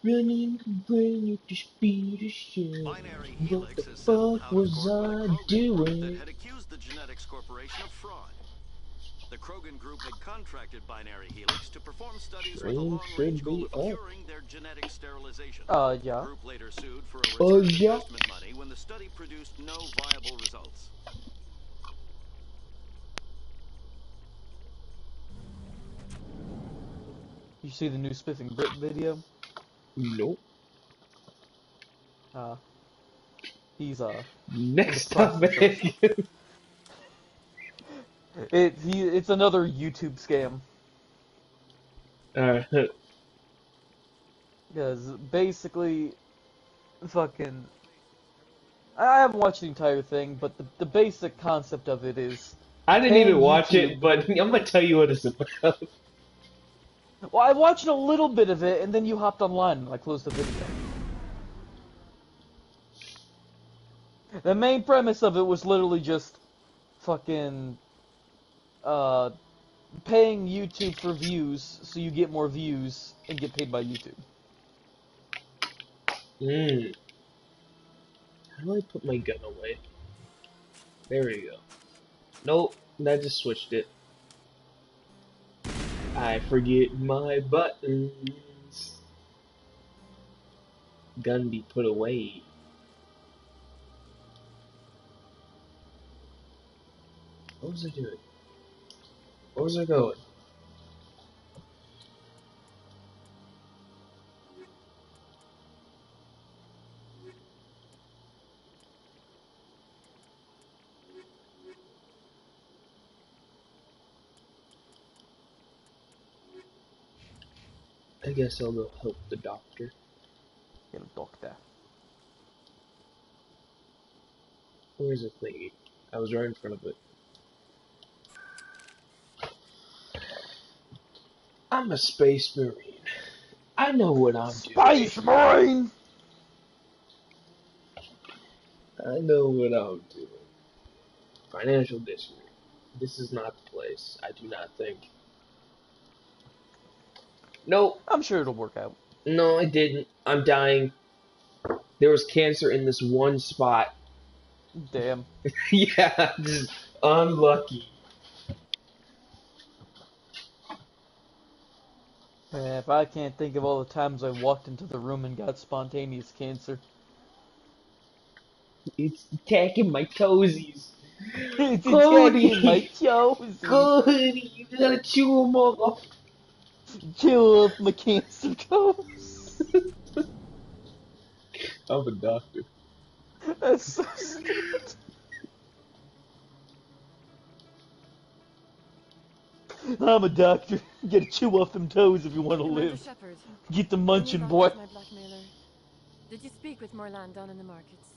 Running when you the speed of shit. Binary What the Helix has settled fuck out of was court with a I Krogan group that doing? had accused the Genetics Corporation of fraud. The Krogan group had contracted Binary Helix to perform studies with a Train long-range should goal be of up. curing their genetic sterilization. The Yeah. group later sued for a Oh return of yeah. investment money when the study produced no viable results. You see the new Spiffing Brit video? Nope. Uh, he's, in the Next process of... topic. It's another YouTube scam. Alright. Because, basically, fucking... I haven't watched the entire thing, but the basic concept of it is I didn't even paying watch YouTube... it, but I'm gonna tell you what it's about. Well, I watched a little bit of it, and then you hopped online and I closed the video. The main premise of it was literally just fucking paying YouTube for views so you get more views and get paid by YouTube. How do I put my gun away? There we go. Nope, that just switched it. I forget my buttons. Gun be put away. What was I doing? Where was I going? I guess I'll go help the doctor. Get a doctor. Where's the thingy? I was right in front of it. I'm a space marine. I know what I'm doing. Space Marine! I know what I'm doing. Financial district. This is not the place. I do not think. Nope. I'm sure it'll work out. No, I didn't. I'm dying. There was cancer in this one spot. Damn. Yeah, just unlucky. Man, if I can't think of all the times I walked into the room and got spontaneous cancer. It's attacking my toesies. It's attacking my Cody! toes. Cody! You gotta chew them off. Chew up my cancer toes. I'm a doctor. That's so stupid. I'm a doctor. You gotta chew off them toes if you want to Commander live. Shepard, Get the can munching, you boy. vouch as my blackmailer? Did you speak with Morlan down in the markets?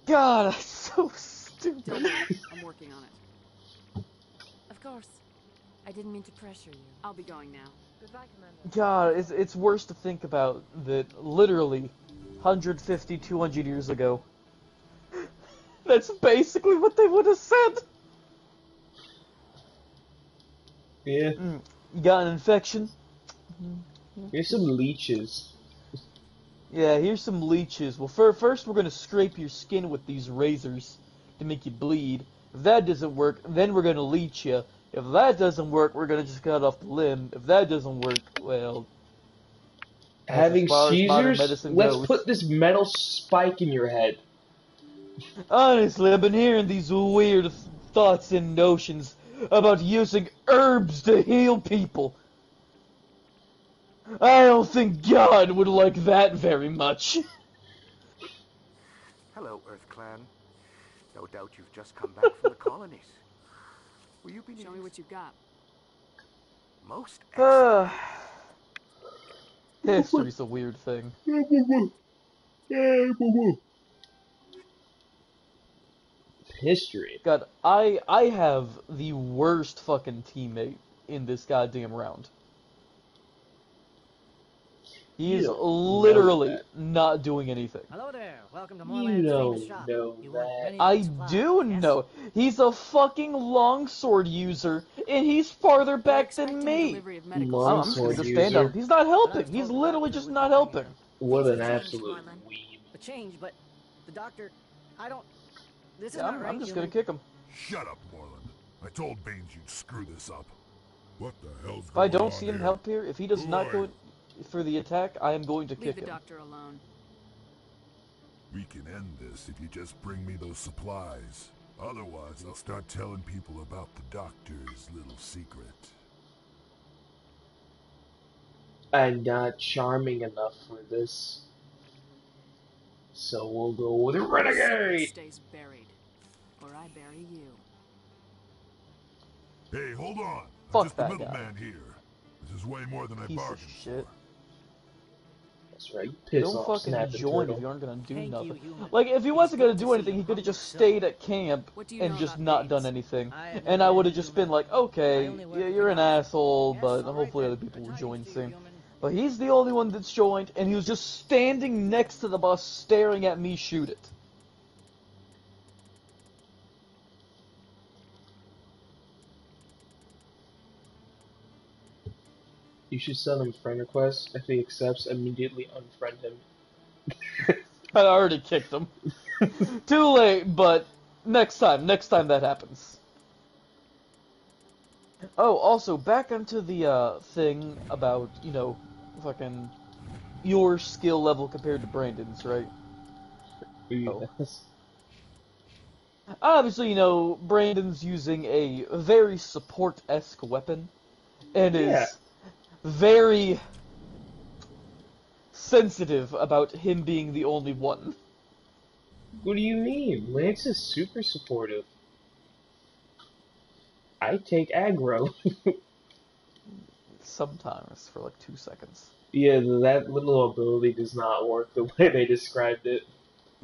God, that's so stupid. Don't worry, I'm working on it. Of course. I didn't mean to pressure you. I'll be going now. Goodbye, Commander. God, it's worse to think about that literally 150, 200 years ago. That's basically what they would have said. Yeah. You got an infection? Here's some leeches. Yeah, here's some leeches. Well, first we're gonna scrape your skin with these razors to make you bleed. If that doesn't work, then we're gonna leech you. If that doesn't work, we're gonna just cut off the limb. If that doesn't work, well... Having as far as modern seizures? medicine Let's goes. put this metal spike in your head. Honestly, I've been hearing these weird thoughts and notions about using herbs to heal people. I don't think God would like that very much. Hello, Earth Clan. No doubt you've just come back from the colonies. Will you be Show me what you got. most excellent? History's a weird thing. History. God, I have the worst fucking teammate in this goddamn round. He You is don't know literally that. not doing anything. Hello there. Welcome to You Moorland's famous don't shop. know You want that. many I good supplies, do yes? know. He's a fucking longsword user, and he's farther They're back than expecting a me. delivery of medical I'm supplies. just gonna Longsword go stand on him. user. He's not But I helping. was He's told the literally doctor just would not be bringing helping. them. What Things an have changed, absolute Moorland. weeb. A change, but the doctor, I don't. This is Yeah, not I'm right. just human. gonna kick him. Shut up, Moreland. I told Baines you'd screw this up. What the hell's If I going don't on see him here? help here, if he does Who not are go you? for the attack, I am going to Leave kick the him. doctor alone. We can end this if you just bring me those supplies. Otherwise, I'll start telling people about the doctor's little secret. I'm not charming enough for this. So we'll go with Secret Renegade! stays buried, or I bury you. Hey, hold on. I'm Fuck just the that guy. middleman here. This is way more than I Piece of bargained shit. for. That's right, you piss Don't off fucking Snapping join Turtle. if you aren't gonna do Thank you, nothing. human. Like, if he It is wasn't gonna good to do see anything, you he could have humble just so. stayed at camp What do you and know just about not done Baines? anything. I have And never I been would a have just human. been like, I okay, only work yeah, for you're the an doctor. asshole, Yes, but all right hopefully then. other people Good will tidings join to you, soon. human. But he's the only one that's joined, and he was just standing next to the bus staring at me shoot it. You should send him friend requests. If he accepts, immediately unfriend him. I already kicked him. Too late, but next time that happens. Oh, also, back onto the thing about, you know, fucking your skill level compared to Brandon's, right? Oh. Yes. Obviously, you know, Brandon's using a very support-esque weapon, and Yeah. is very sensitive about him being the only one. What do you mean? Lance is super supportive. I take aggro. Sometimes, for like 2 seconds. Yeah, that little ability does not work the way they described it.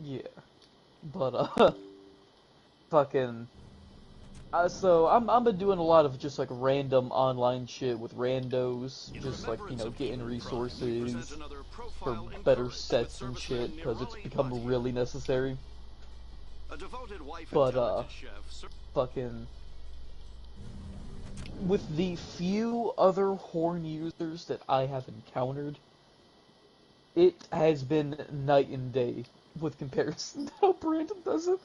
Yeah. But, fucking... so, I'm been doing a lot of just, like, random online shit with randos, In just, like, you remembrance know, of getting Eden Prime, we resources present another for profile in better courage sets with and serviceman shit, because it's Nirali become Bhatia. really necessary. A devoted wife and But, talented chef. Fucking... With the few other horn users that I have encountered, it has been night and day with comparison to how Brandon does it.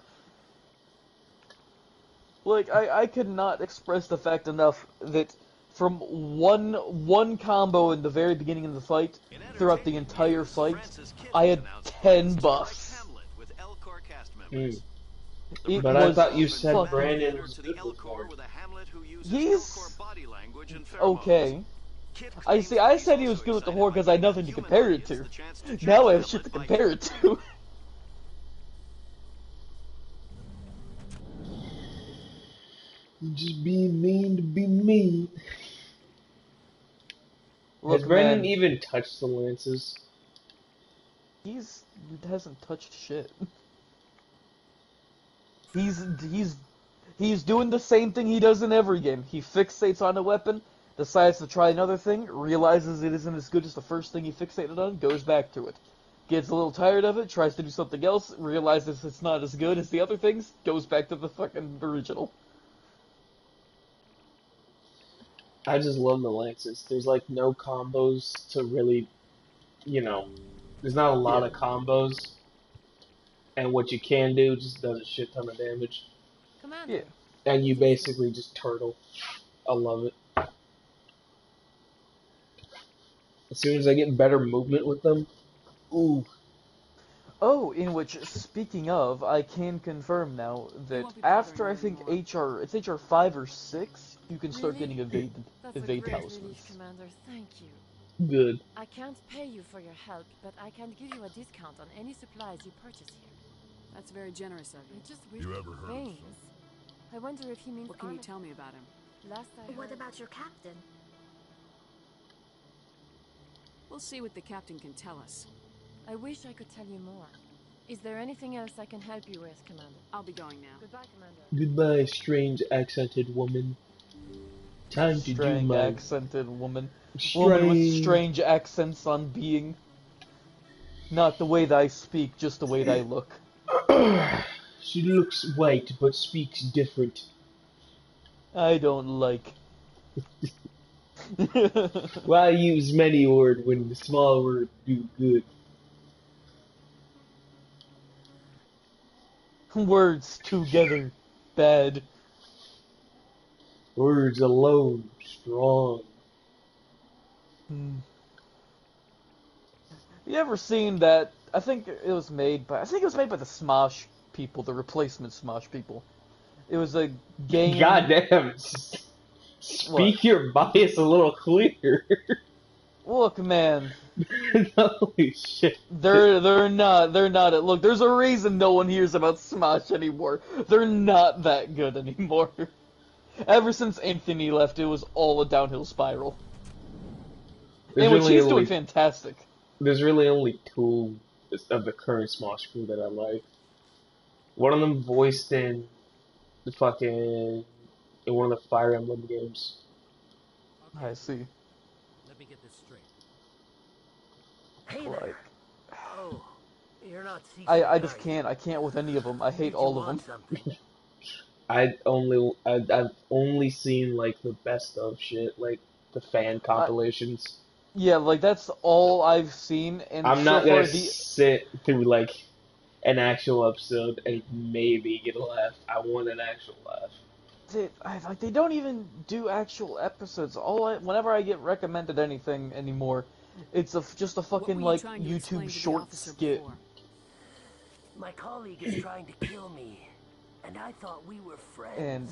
Like, I could not express the fact enough that from one combo in the very beginning of the fight, In throughout the entertainment entire news, fight, Francis Kitts I had announced 10 plans to direct buffs. Hamlet with Elcor cast members. It But I was thought you said fucking... Brandon was to good the with Elcor horn. with a Hamlet who uses He's... Elcor body language and pheromones. okay. Kit I see, claims I he's said he was also good with the excited horn by because I had giving nothing to human compare it audience to. the chance to judge Now I have Hamlet shit to by compare it to. Just being mean to be mean. Look, Has Brandon man, even touched the lances? he hasn't touched shit. He's doing the same thing he does in every game. He fixates on a weapon, decides to try another thing, realizes it isn't as good as the first thing he fixated on, goes back to it. Gets a little tired of it, tries to do something else, realizes it's not as good as the other things, goes back to the fucking original. I just love the lances. There's like no combos to really, you know, there's not a lot Yeah. of combos. And what you can do just does a shit ton of damage. Commander. Yeah. And you basically just turtle. I love it. As soon as I get better movement with them, ooh. Oh, in which, speaking of, I can confirm now that won't be bothering after I you think anymore. it's HR 5 or 6, you can start Really? getting evade That's a evade great talismans. relief, Commander. Thank you. Good. I can't pay you for your help, but I can give you a discount on any supplies you purchase here. That's very generous of I you. just wish You ever heard of Baines. I wonder if he means What can you army- tell me about him? Last I heard, What about your captain? We'll see what the captain can tell us. I wish I could tell you more. Is there anything else I can help you with, Commander? I'll be going now. Goodbye, Commander. Goodbye, strange accented woman. Time to do Strange my accented woman. Woman with strange accents on being. Not the way that I speak, just the way that I look. She looks white but speaks different. I don't like. Why use many word when the small word do good? Words together, bad. Words alone strong. You ever seen that? I think it was made by the Smosh people, the replacement Smosh people. It was a game. Goddamn. Speak your bias a little clearer. Look, man. Holy shit. They're not. Look, there's a reason no one hears about Smosh anymore. They're not that good anymore. Ever since Anthony left, it was all a downhill spiral. There's And which really he's only- doing fantastic. There's really only two of the current Smosh crew that I like. One of them voiced in the fucking in one of the Fire Emblem games. I see. Let me get this straight. Hey Like, there. Oh, you're not seasick, I just are you? can't. I can't with any of them. I hate Did you all of them. want something? I've only seen like the best of shit, like the fan compilations. Yeah, like that's all I've seen. And I'm so not far gonna the sit through like an actual episode and maybe get a laugh. I want an actual laugh. they don't even do actual episodes. Whenever I get recommended anything anymore, it's just a What fucking were you like trying to explain YouTube to the short officer skit. before? My colleague is trying to kill me, and I thought we were friends. And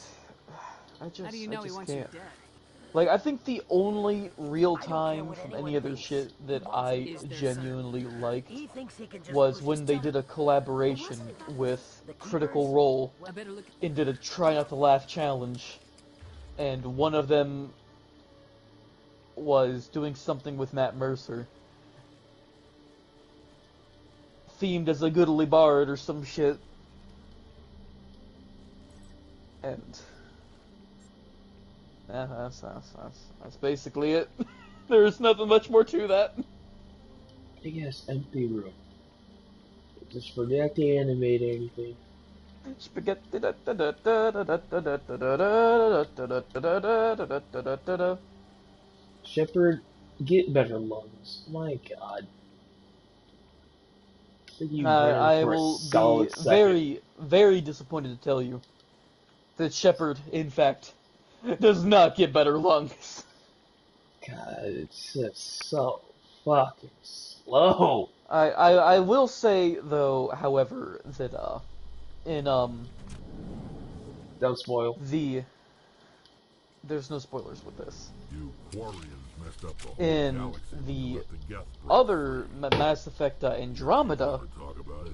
I How do you know I he just wants you can't. dead? Like, I think the only real I don't care time what from anyone any other thinks. shit He that wants I Is there genuinely liked He thinks he can just was push when his they tongue. did a collaboration with The Critical Keepers? Role I better look. and did a Try Not to Laugh challenge. And one of them was doing something with Matt Mercer. Themed as a Goodly Bard or some shit. And that's basically it. There's nothing much more to that. Big ass empty room. Just forget to animate anything. Spaghetti. Shepard, get better lungs. My god. I think you ran I for a will be solid second. very, very disappointed to tell you that Shepard, in fact, does not get better lungs. God, it's just so fucking slow. I will say though, however, that in Don't spoil. there's no spoilers with this. You Quarians messed up the whole In galaxy. the Let the Geth break other Mass Effect Andromeda, free. Talk about it.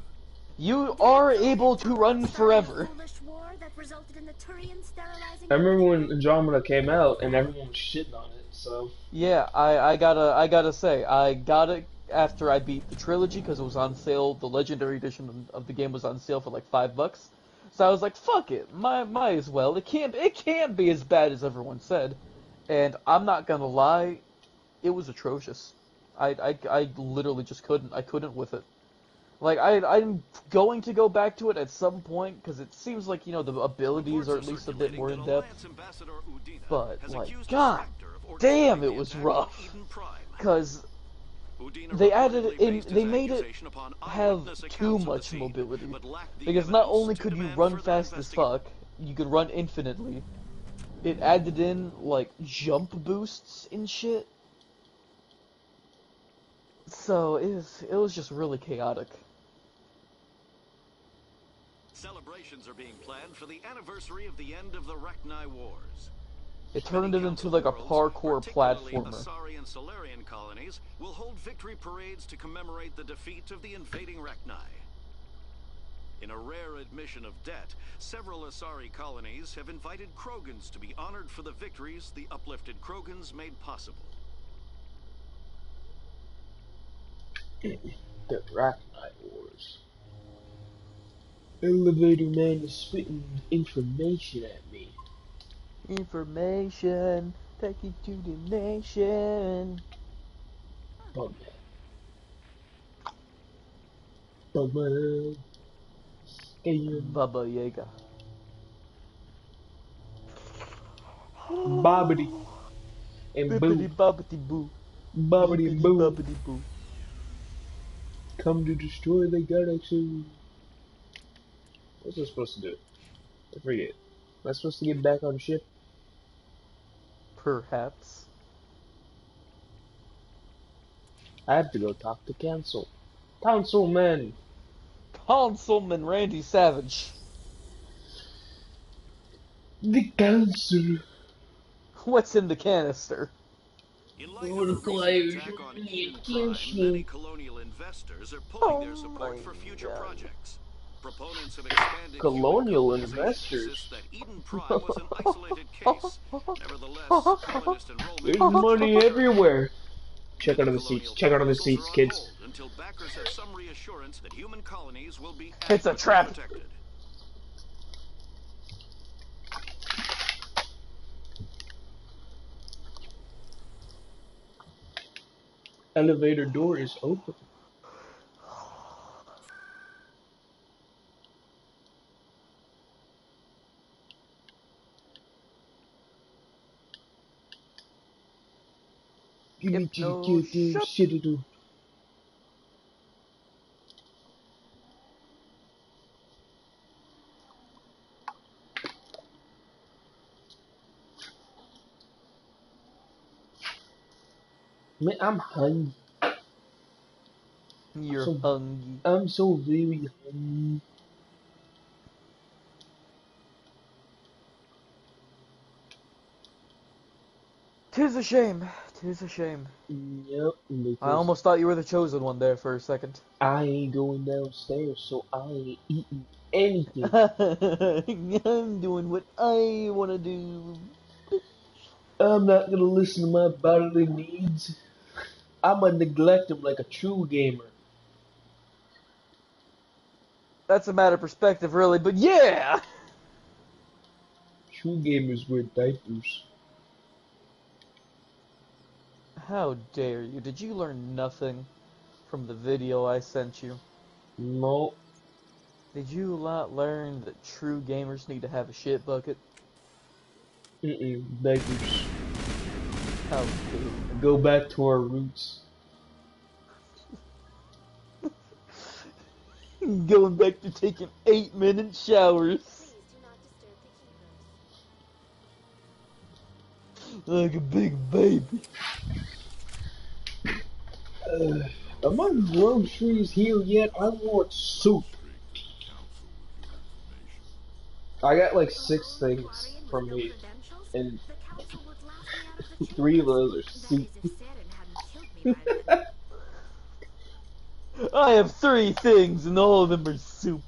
you are able to run forever. Foolish war that resulted in the Turians sterilizing. I remember when Andromeda came out and everyone was shitting on it, so. Yeah, I gotta say, I got it after I beat the trilogy because it was on sale. The Legendary Edition of the game was on sale for like $5. So I was like, fuck it, might as well. It can't be as bad as everyone said. And I'm not gonna lie, it was atrocious. I literally just couldn't. I couldn't with it. Like I'm going to go back to it at some point because it seems like the abilities are at least a bit more in depth. But like, god damn, it was rough. Because they added in, they made it have too much mobility. Because not only could you run fast as fuck, you could run infinitely. It added in like jump boosts and shit. So it was just really chaotic. Celebrations are being planned for the anniversary of the end of the Rachni Wars. It turned it into like a parkour platformer. Asari and Solarian colonies will hold victory parades to commemorate the defeat of the invading Rachni. In a rare admission of debt, several Asari colonies have invited Krogans to be honored for the victories the uplifted Krogans made possible. The Rachni Wars. Elevator man is spitting information at me. Information, take you to the nation. Oh Bubba. And Baba Yaga. Bobbity. And Bippity boo. bobbity boo. Bobbity Bippity boo. bobbity boo. Come to destroy the galaxy. What's I supposed to do? I forget. Am I supposed to get back on the ship? Perhaps. I have to go talk to Council. Councilman! Councilman Randy Savage. The Council! What's in the canister? In light of the recent attack on Eden Prime, many colonial investors are pulling their support for future projects. Proponents of expanding Colonial human colonization investors? insist that Eden Prime was an isolated case. Nevertheless, colonist enrollment There's is money occurring. everywhere! Check out Many on the seats. colonial Check out on the proposals seats, are on kids. hold until backers have some reassurance that human colonies will be It's a adequately trap. protected. Elevator door is open. Give me Hypno shut. shit do. Man, I'm hungry. You're So- hungry. I'm so very hungry. Tis a shame. Tis a shame. Yep, because I almost thought you were the chosen one there for a second. I ain't going downstairs, so I ain't eating anything. I'm doing what I want to do. I'm not gonna listen to my bodily needs. I'ma neglect them like a true gamer. That's a matter of perspective, really, but yeah! True gamers wear diapers. How dare you? Did you learn nothing from the video I sent you? No, Did you not learn that true gamers need to have a shit bucket? diapers. How dare you? Go back to our roots. Going back to taking 8-minute showers. Please do not disturb the keepers. Like a big baby. Are my groceries here yet? I want soup. I got like 6 things from me, and The council would laugh me out of the church. 3 of those are That soup. is if Saren hadn't killed me by then. I have 3 things and all of them are soup.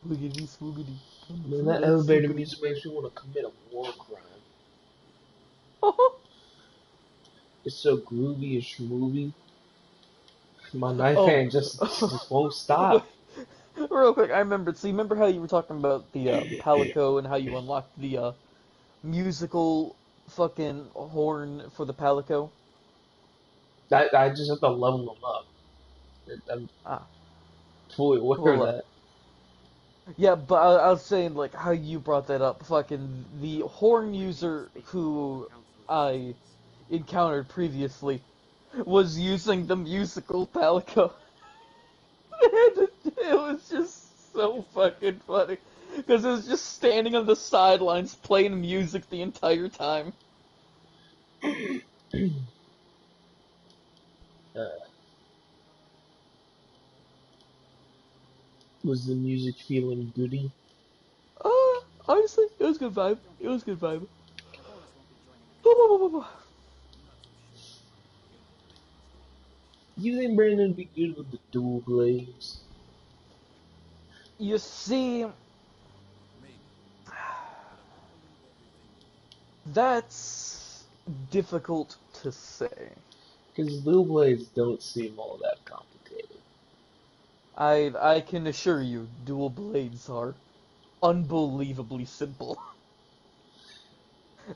Boogity swoogity. Man, that elevator music makes me want to commit a war crime. It's so groovy and schmoovy. My knife Oh. hand just won't stop. Real quick, I remembered. So you remember how you were talking about the Palico and how you unlocked the musical fucking horn for the Palico? I just have to level them up. I'm fully aware Well, of that. Yeah, but I was saying, like, how you brought that up. Fucking the horn user who I encountered previously was using the musical Palico. It was just so fucking funny. Because it was just standing on the sidelines playing music the entire time. Was the music feeling goody? Honestly, it was good vibe. It was good vibe. You think Brandon would be good with the dual blades? You see, that's difficult to say. Because dual blades don't seem all that complicated. I can assure you, dual blades are unbelievably simple.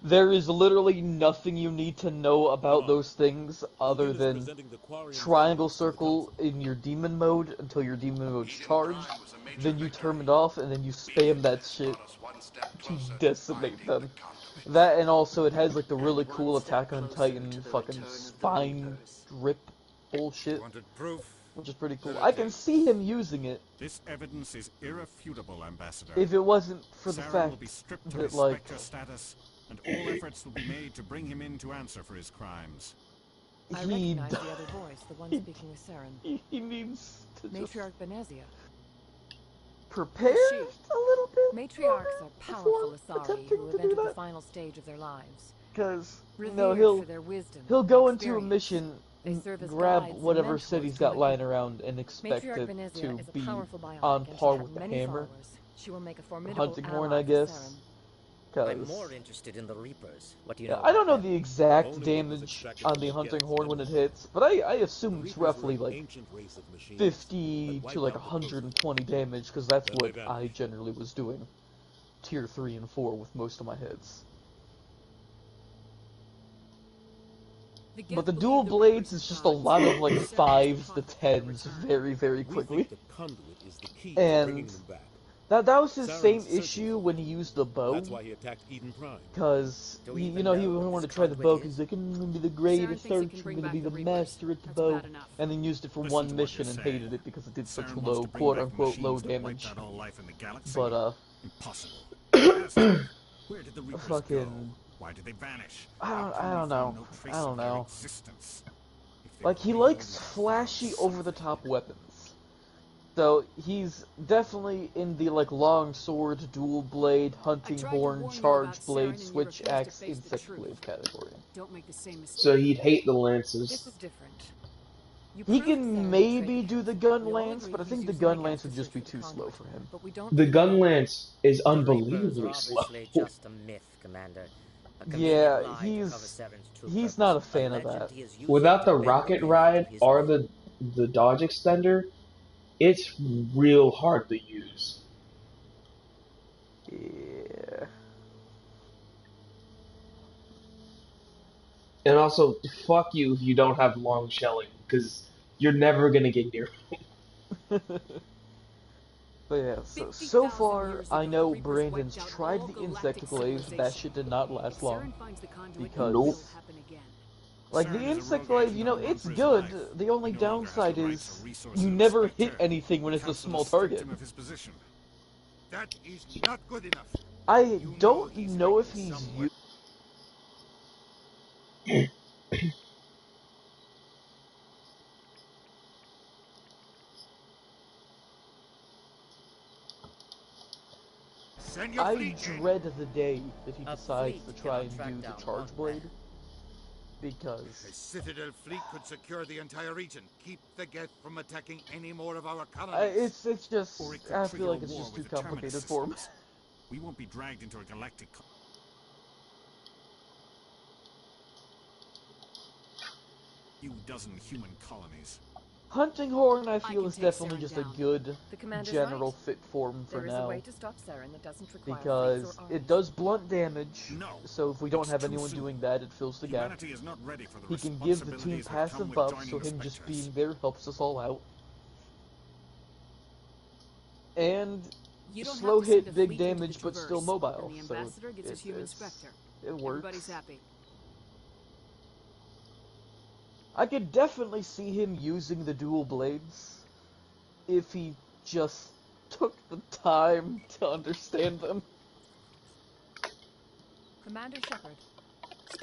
There is literally nothing you need to know about those things other Begin than presenting the Quarian triangle samples to the circle council. in your demon mode until your demon mode's Eden charged, Prime was a major then you victory. turn it off, and then you spam that shit Brought us one step to closer to decimate finding them. the conduit. That, and also it has like the really And cool one step Attack on closer Titan to the fucking return of the spine Reapers. drip bullshit, Wanted proof? which is pretty cool. There I it can is. see him using it This evidence is irrefutable, Ambassador. if it wasn't for the Saren will be fact stripped to that, his like, Spectre status, and all efforts will be made to bring him in to answer for his crimes. I he recognize the other voice, the one speaking with Saren. he needs to just Matriarch Benezia. prepare She. a little bit. Matriarchs are powerful Asari attempting who to have do entered the that. final stage of their lives. Because you Revered know for their wisdom he'll and go into a experience. mission, They and serve as grab guides and whatever mentors city's to got my lying people. around, and expect Matriarch it Benezia to is a be powerful bionic on and par she'll with have the many hammer. followers. She will make a formidable Hunting horn, ally I for guess. Saren. I'm Because more interested in the Reapers. What do you yeah, know? I don't know about the them? exact Only what was damage extracted on from the the hunting Geth's horn when it memory. hits, but I The assume it's Reapers were roughly an like ancient race of machines 50 that to wiped like out the Protheans. 120 damage, because that's Then they what I vanished. generally was doing. Tier 3 and 4 with most of my hits. The But Geth the believe dual the blades Reapers is are just a gods. lot of like Saren is the 5s to conduit to their 10s return. very, very We quickly. think the conduit is the key to And bringing them back. that was his Saren's same searching issue for when it. he used the bow. That's why he attacked Eden Prime. Because, Do we you even know, he know wouldn't what want to this try the conduit bow because is? he's like, I'm going to be the Saren greatest thinks he searcher, can I'm bring going to back be the the Reapers. master at the That's bow. bad enough. And then used it for Listen one to what mission you're and saying. hated it because it did such Saren wants low, to bring back quote-unquote, low machines that wiped damage. out all life in the galaxy. But, Impossible. Ask him, where did the Reapers go? fucking... Why did they vanish? I How don't come we know. found no I trace don't of their know. existence? If they Like, were he real, likes we would have flashy, found over-the-top something. weapons. So, he's definitely in the, like, long sword, dual blade, hunting tried to horn, warn you charge about Saren blade, and you switch refused to axe, face the insect truth. blade category. Don't make the same mistake. So he'd hate the This lances. is different. You He proved Saren can maybe betrayed do Geth. the gun We all lance, agree but I he's think the using gun Geth lance to would just be search for too the slow conduit, for him. but we don't The think gun he- lance is The Reapers are unbelievably slow. obviously just a myth, Commander. A convenient Yeah, lie to cover he's Saren's true he's purpose. not a fan A of legend that. he is using Without to the bend rocket belief to ride his or will. the dodge extender, it's real hard to use. Yeah. And also, fuck you if you don't have long shelling, because you're never gonna get near. But yeah, so 50,000 far, years I ago, know the Reapers Brandon's wiped out tried all the galactic insecticlades, that civilization. shit did not last If long. Saren finds the conduit, Because- it will happen again. Like, Saren the is a rogue insecticlade, agent you know, on the run it's for his good. life. The only He no longer has the downside rights is or resources you of never Spectre. hit anything when The it's a Council small has stripped target. him of his position. That is not good enough. I You know don't he's know if hiding he's somewhere. Send your I fleet in. dread the day that he A decides fleet to try and cannot do track the down charge one blade. man. A Because Citadel fleet could secure the entire region. Keep the Geth from attacking any more of our colonies. it's just, Or it could I trigger feel like a it's war just too with the Terminus complicated for him. systems. We won't be dragged into a galactic. Few dozen human colonies. Hunting horn, I feel, can is take definitely Saren just down. a good The commander's general right. fit form for There is a now. way to stop Saren that doesn't require Because fleets or it armies. does blunt damage, No, so if we don't it's have too anyone soon. doing that, it fills the gap. Humanity is not ready for the He can give the team responsibilities that come passive with buffs, joining so the him just Spectres. being there helps us all out. And You don't slow have to send hit, a big fleet into the damage, but still Traverse, mobile. and the So ambassador gets his human it's- Spectre. it Everybody's works. happy. I could definitely see him using the dual blades if he just took the time to understand them. Commander Shepard.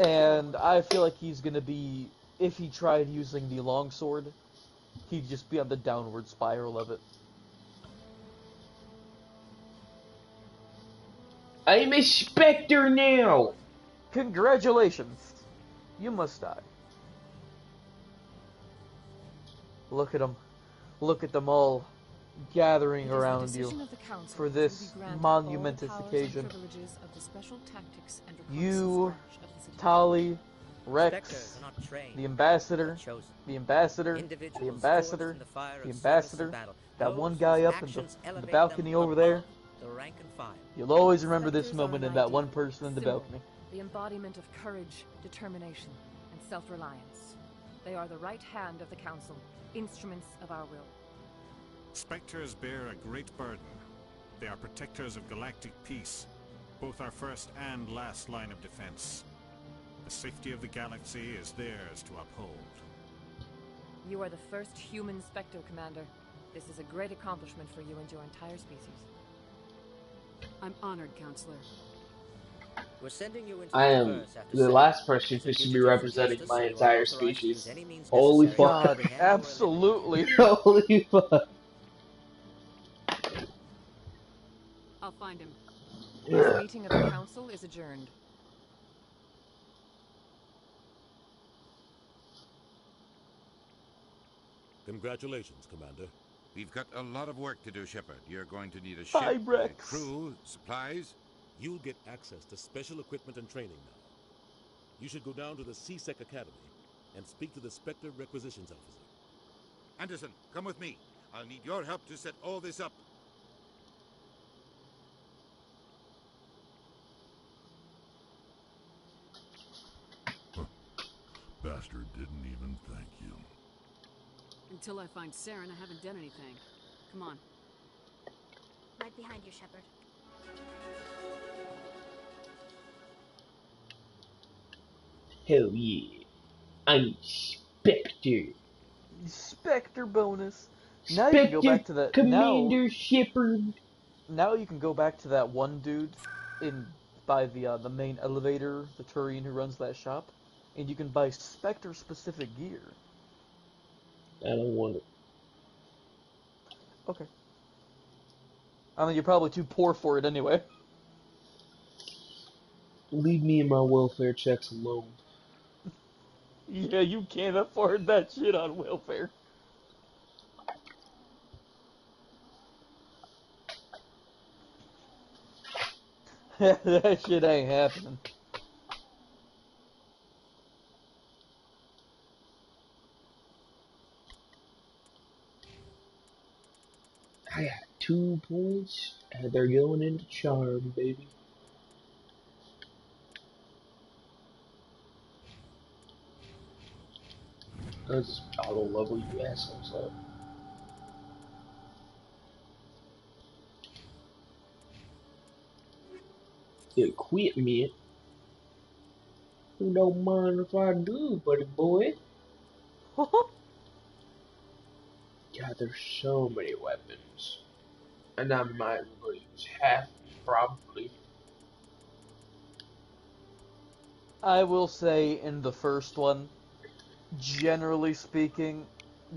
And I feel like he's gonna be, if he tried using the longsword, he'd just be on the downward spiral of it. I'm a Spectre now! Congratulations! You must die. Look at them. Look at them all gathering It is the around decision you of the council for who this will be granted monumentous all powers occasion. and privileges of the special tactics and You, reconnaissance branch of the Citadel. Tali, Rex, Spectres are not trained, the ambassador, but chosen. the ambassador, Individuals the forged ambassador, in the fire of the service ambassador, and battle. that Those one guy whose up in actions the elevate balcony them over there. above the rank and file. You'll always remember this Spectres are moment an and that idea, one person in the symbol, balcony. the embodiment of courage, determination, and self-reliance. They are the right hand of the Council, instruments of our will. Spectres bear a great burden. They are protectors of galactic peace, both our first and last line of defense. The safety of the galaxy is theirs to uphold. You are the first human Spectre, Commander. This is a great accomplishment for you and your entire species. I'm honored, Counselor. We're sending you into I am reverse after the 7. last person who should be representing my entire species. Holy fuck. God, absolutely. Holy fuck. I'll find him. This meeting of the Council is adjourned. Congratulations, Commander. We've got a lot of work to do, Shepard. You're going to need a ship, Fibrex. a crew, supplies. You'll get access to special equipment and training now. You should go down to the C-Sec Academy and speak to the Spectre Requisitions Officer. Anderson, come with me. I'll need your help to set all this up. Bastard didn't even thank you. Until I find Saren, I haven't done anything. Come on. Right behind you, Shepard. Hell yeah. I'm Spectre. Spectre bonus. Now you can go back to that. Commander Shepard. Now you can go back to that one dude by the main elevator, the Turian who runs that shop, and you can buy Spectre specific gear. I don't want it. Okay. I mean, you're probably too poor for it anyway. Leave me and my welfare checks alone. Yeah, you can't afford that shit on welfare. That shit ain't happening. I got 2 points, and they're going into charm, baby. Let's just auto level you assholes up. Equipment? Who don't mind if I do, buddy boy? God, there's so many weapons. And I might lose half, probably. I will say in the first one, generally speaking,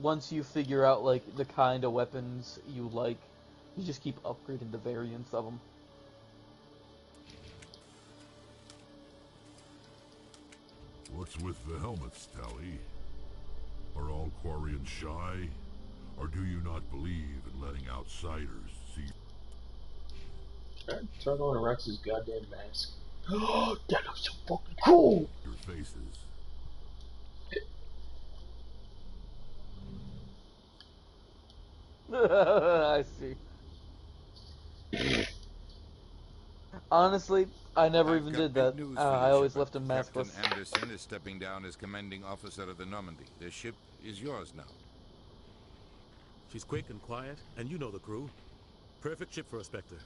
once you figure out like the kind of weapons you like, you just keep upgrading the variants of them. What's with the helmets, Tally? Are all Quarians shy? Or do you not believe in letting outsiders see? Alright, turn on Rex's goddamn mask. Oh, that looks so fucking cool! Your faces. I see. Honestly, I never even did that. I always left him maskless. Captain Anderson is stepping down as commanding officer of the Normandy. The ship is yours now. She's quick and quiet, and you know the crew. Perfect ship for a Spectre.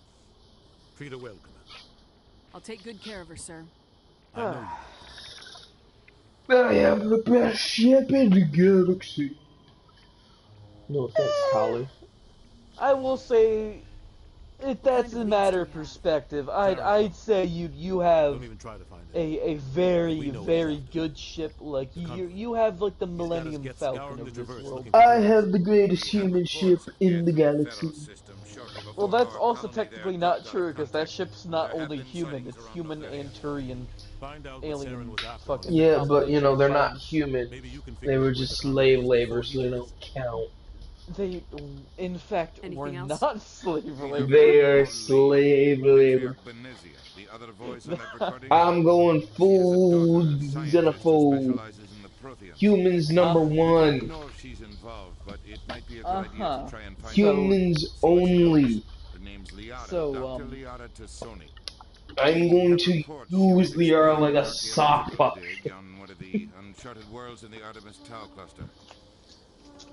Treat her well, Commander. I'll take good care of her, sir. I know you. I have the best ship in the galaxy. No offense, Holly. I will say, if that's a matter of perspective, I'd say you have Don't even try to find it. a very good ship. Like you have like the Millennium get Falcon scouring of the this diverse world. looking for I have the greatest human ship in the galaxy. Well, that's also technically not true because that ship's not only human; it's human and Turian Find out what Saren alien was after. fucking. Yeah, but you know, they're not human. Maybe you can They figure were out just where the slave contact labor, is so they before don't count. They, in fact, were Anything else? not slave labor. They are slave labor. I'm going full xenophobe. Humans number one. Humans only. So, I'm going to use Liara like a sock puppet. On one of the uncharted worlds in the Artemis Tau cluster.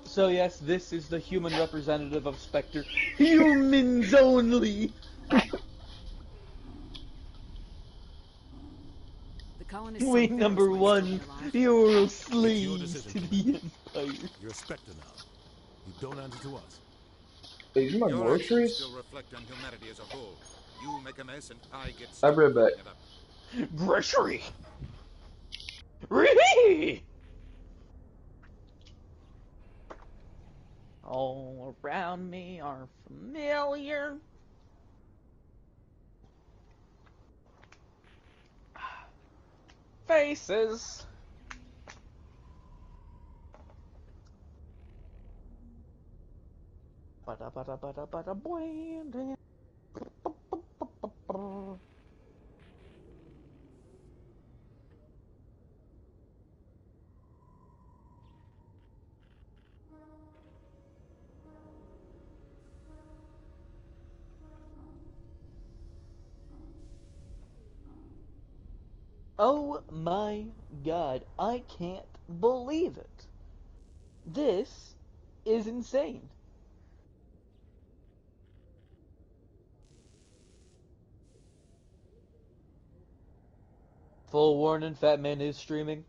So yes, this is the human representative of Spectre. Humans only! The colonists Wait, on number Ferris one, might still be alive. you're It's your slaves decision, to the Commander. Empire. You're a Spectre now. You don't answer to us. These are my Your actions groceries? still reflect on humanity as a whole. You make a mess and I get I'll be right back. cleaning it up. Grocery! Ree! All around me are familiar faces. Bada bada bada bada boing. Oh my god, I can't believe it. This is insane. Full warning, Fat Man is streaming.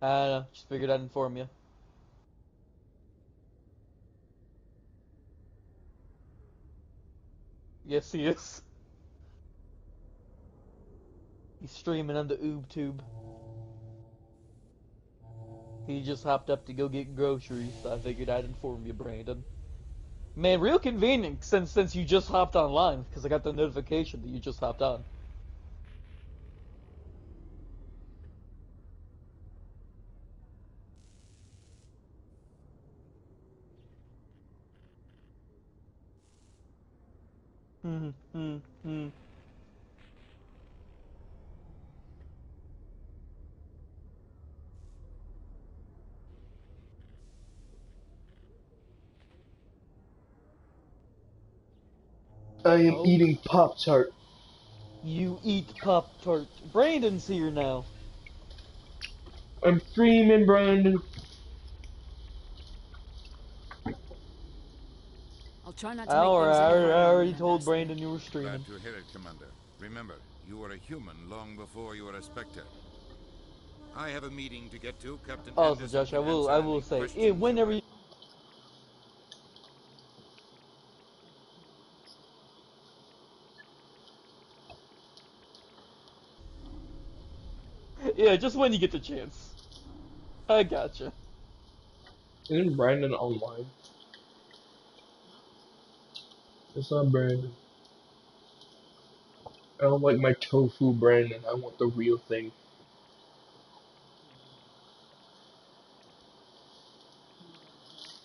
I don't know, just figured I'd inform you. Yes, he is. He's streaming on the OobTube. He just hopped up to go get groceries, so I figured I'd inform you, Brandon. Man, real convenient since you just hopped online, because I got the notification that you just hopped on. I am eating Pop-Tart. You eat Pop-Tart. Brandon's here now. I'm streaming, Brandon. I'll try not to make things I any harder already than told that. Brandon you were streaming. Glad to hear it, Commander. Remember, you were a human long before you were a Spectre. I have a meeting to get to, Captain Also, Anderson. Josh, I will say, whenever you... Yeah, just when you get the chance. I gotcha. Isn't Brandon online? It's not Brandon. I don't like my tofu Brandon. I want the real thing.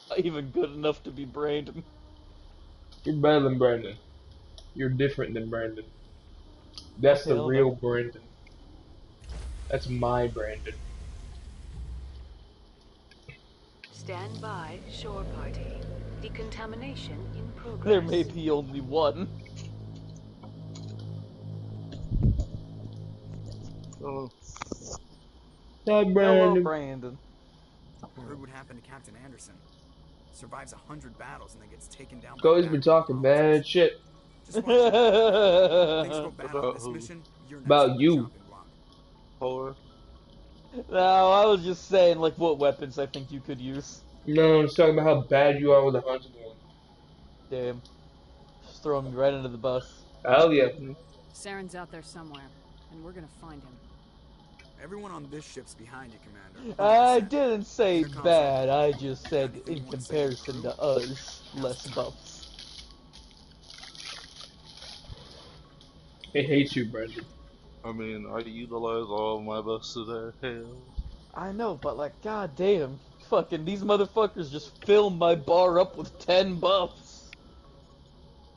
Not even good enough to be Brandon. You're better than Brandon. You're different than Brandon. That's the Hell real no. Brandon. That's my Brandon. Stand by, shore party. Decontamination in progress. There may be only one. Oh. Hello, Hi, Brandon. Brandon. Heard what happened to Captain Anderson. Survives 100 battles and then gets taken down. Go's been talking bad shit. Just watch it. Things go bad on this mission, you're next About on the you. chopping block. Or No, I was just saying, like, what weapons I think you could use. no, I'm just talking about how bad you are with the hunting one. Damn. Just throwing me right under the bus. Hell yeah. Saren's out there somewhere, and we're gonna find him. Everyone on this ship's behind you, Commander. I didn't say bad, I just said in comparison to us, less buffs. I hate you, Brandon. I mean, I utilize all of my buffs to their hell. I know, but like, goddamn, fucking these motherfuckers just filled my bar up with 10 buffs.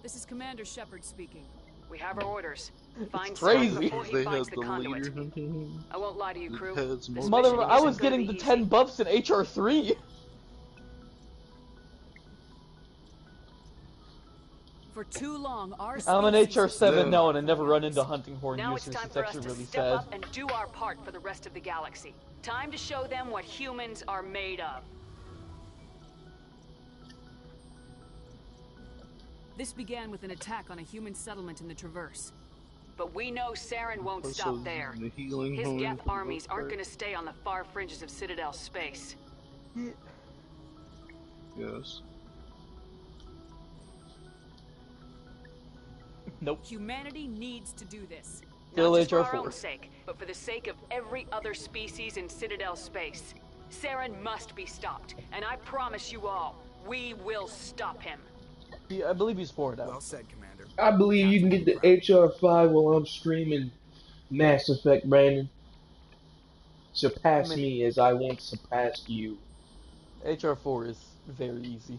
This is Commander Shepard speaking. We have our orders. Find crazy. Sarek before he They finds had the the conduit. leader. I won't lie to you, crew. Heads This Mother, mission I isn't was gonna getting be the easy. 10 buffs in HR3. For too long, our I'm an species HR7 has- now and I never run into hunting horn Now it's users. time It's for us actually to really step sad. up and do our part for the rest of the galaxy. Time to show them what humans are made of. This began with an attack on a human settlement in the Traverse. But we know Saren won't Also, stop there. the healing His horn Geth for the armies most aren't part. going to stay on the far fringes of Citadel space. Yes. Nope. Humanity needs to do this. Still Not just for our HR4. own sake, but for the sake of every other species in Citadel space. Saren must be stopped, and I promise you all, we will stop him. I believe he's forward out. Well said, Commander. I believe you can get the HR5 while I'm streaming Mass Effect, Brandon. Surpass me as I won't surpass you. HR4 is very easy.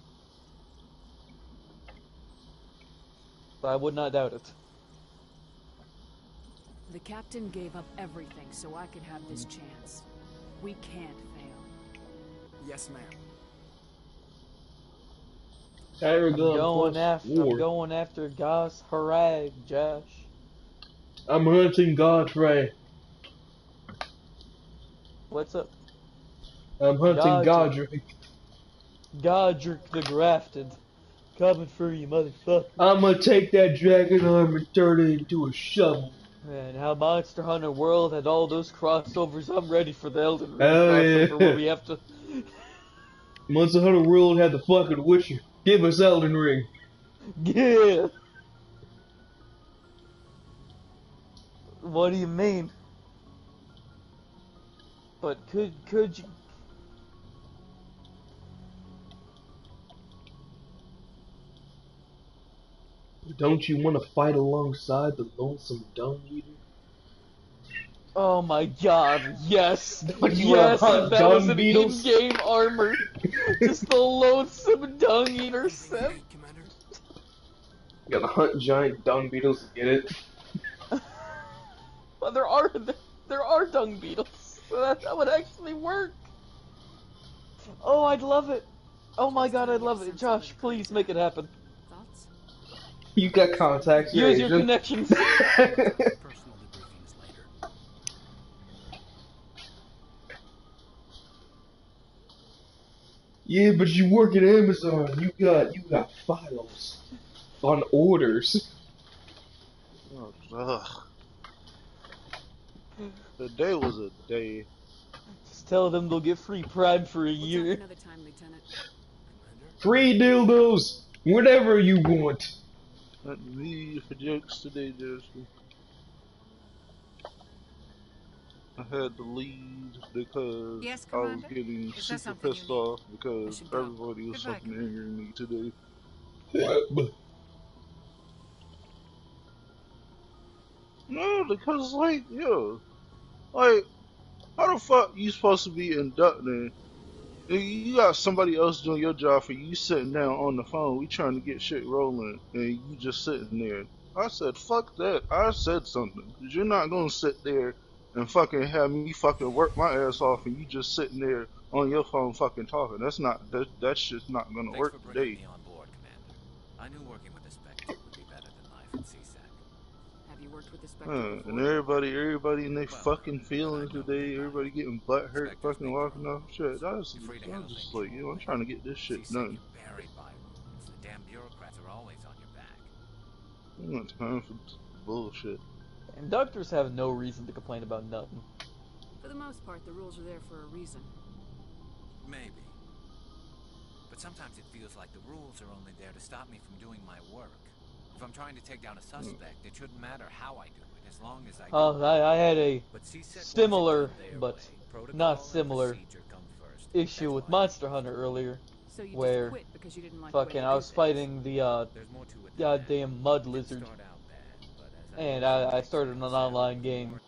But I would not doubt it. The captain gave up everything so I could have this chance. We can't fail. Yes, ma'am. I'm I'm going after Gas Harag, Josh. I'm hunting Godfrey. What's up? I'm hunting Godric. Godric the Grafted. Coming for you, motherfucker. I'm gonna take that dragon arm and turn it into a shovel. Man, how Monster Hunter World had all those crossovers. I'm ready for the Elden Ring Oh, crossover yeah. where we have to. Monster Hunter World had the fucking Witcher. Give us Elden Ring. Yeah. What do you mean? But could you? Don't you want to fight alongside the lonesome dung eater? Oh my god, yes! Don't you wanna Yes, hunt if that was dung an beetles? in-game armor. Just the lonesome dung eater set. You gotta hunt giant dung beetles to get it. Well, there are dung beetles, so that would actually work. Oh, I'd love it. Oh my god, I'd love it. Josh, please make it happen. You got contacts. Use your agent. connections. Yeah, but you work at Amazon. You got files on orders. Oh, ugh. The day was a day. Just tell them they'll get free Prime for a year. Another time, Lieutenant. Free dildos, whatever you want. Let me for jokes today, Justin. I had to leave because Yes, I was Commander? getting Is there super something pissed you need? off because should go. everybody was Goodbye, fucking angry at me today. No, because like, yo, like, how the fuck you supposed to be inducting? You got somebody else doing your job for you sitting down on the phone, we trying to get shit rolling, and you just sitting there. I said, fuck that. I said something. Cause you're not gonna sit there and fucking have me fucking work my ass off and you just sitting there on your phone fucking talking. That's not, that shit's not gonna Thanks work for bringing today. me on board, Commander. I knew working with the Spectre would be better than life at CSAC. Have you worked with the Spectre And everybody in their fucking feelings today, everybody getting butt hurt fucking walking off shit. I was just like, you know, I'm trying to get this shit done. Buried by rules. The damn bureaucrats are always on your back. I don't got time for bullshit. Inductors have no reason to complain about nothing. For the most part, the rules are there for a reason. Maybe. But sometimes it feels like the rules are only there to stop me from doing my work. If I'm trying to take down a suspect, it shouldn't matter how I do it, as long as I do Oh, it. I had a But CSEC similar, wasn't their but way. Protocol not and similar procedure come first. issue with Monster Hunter earlier, So you just where quit because you didn't like the way fucking they I do was things. fighting the goddamn mud lizard, and I started an online game.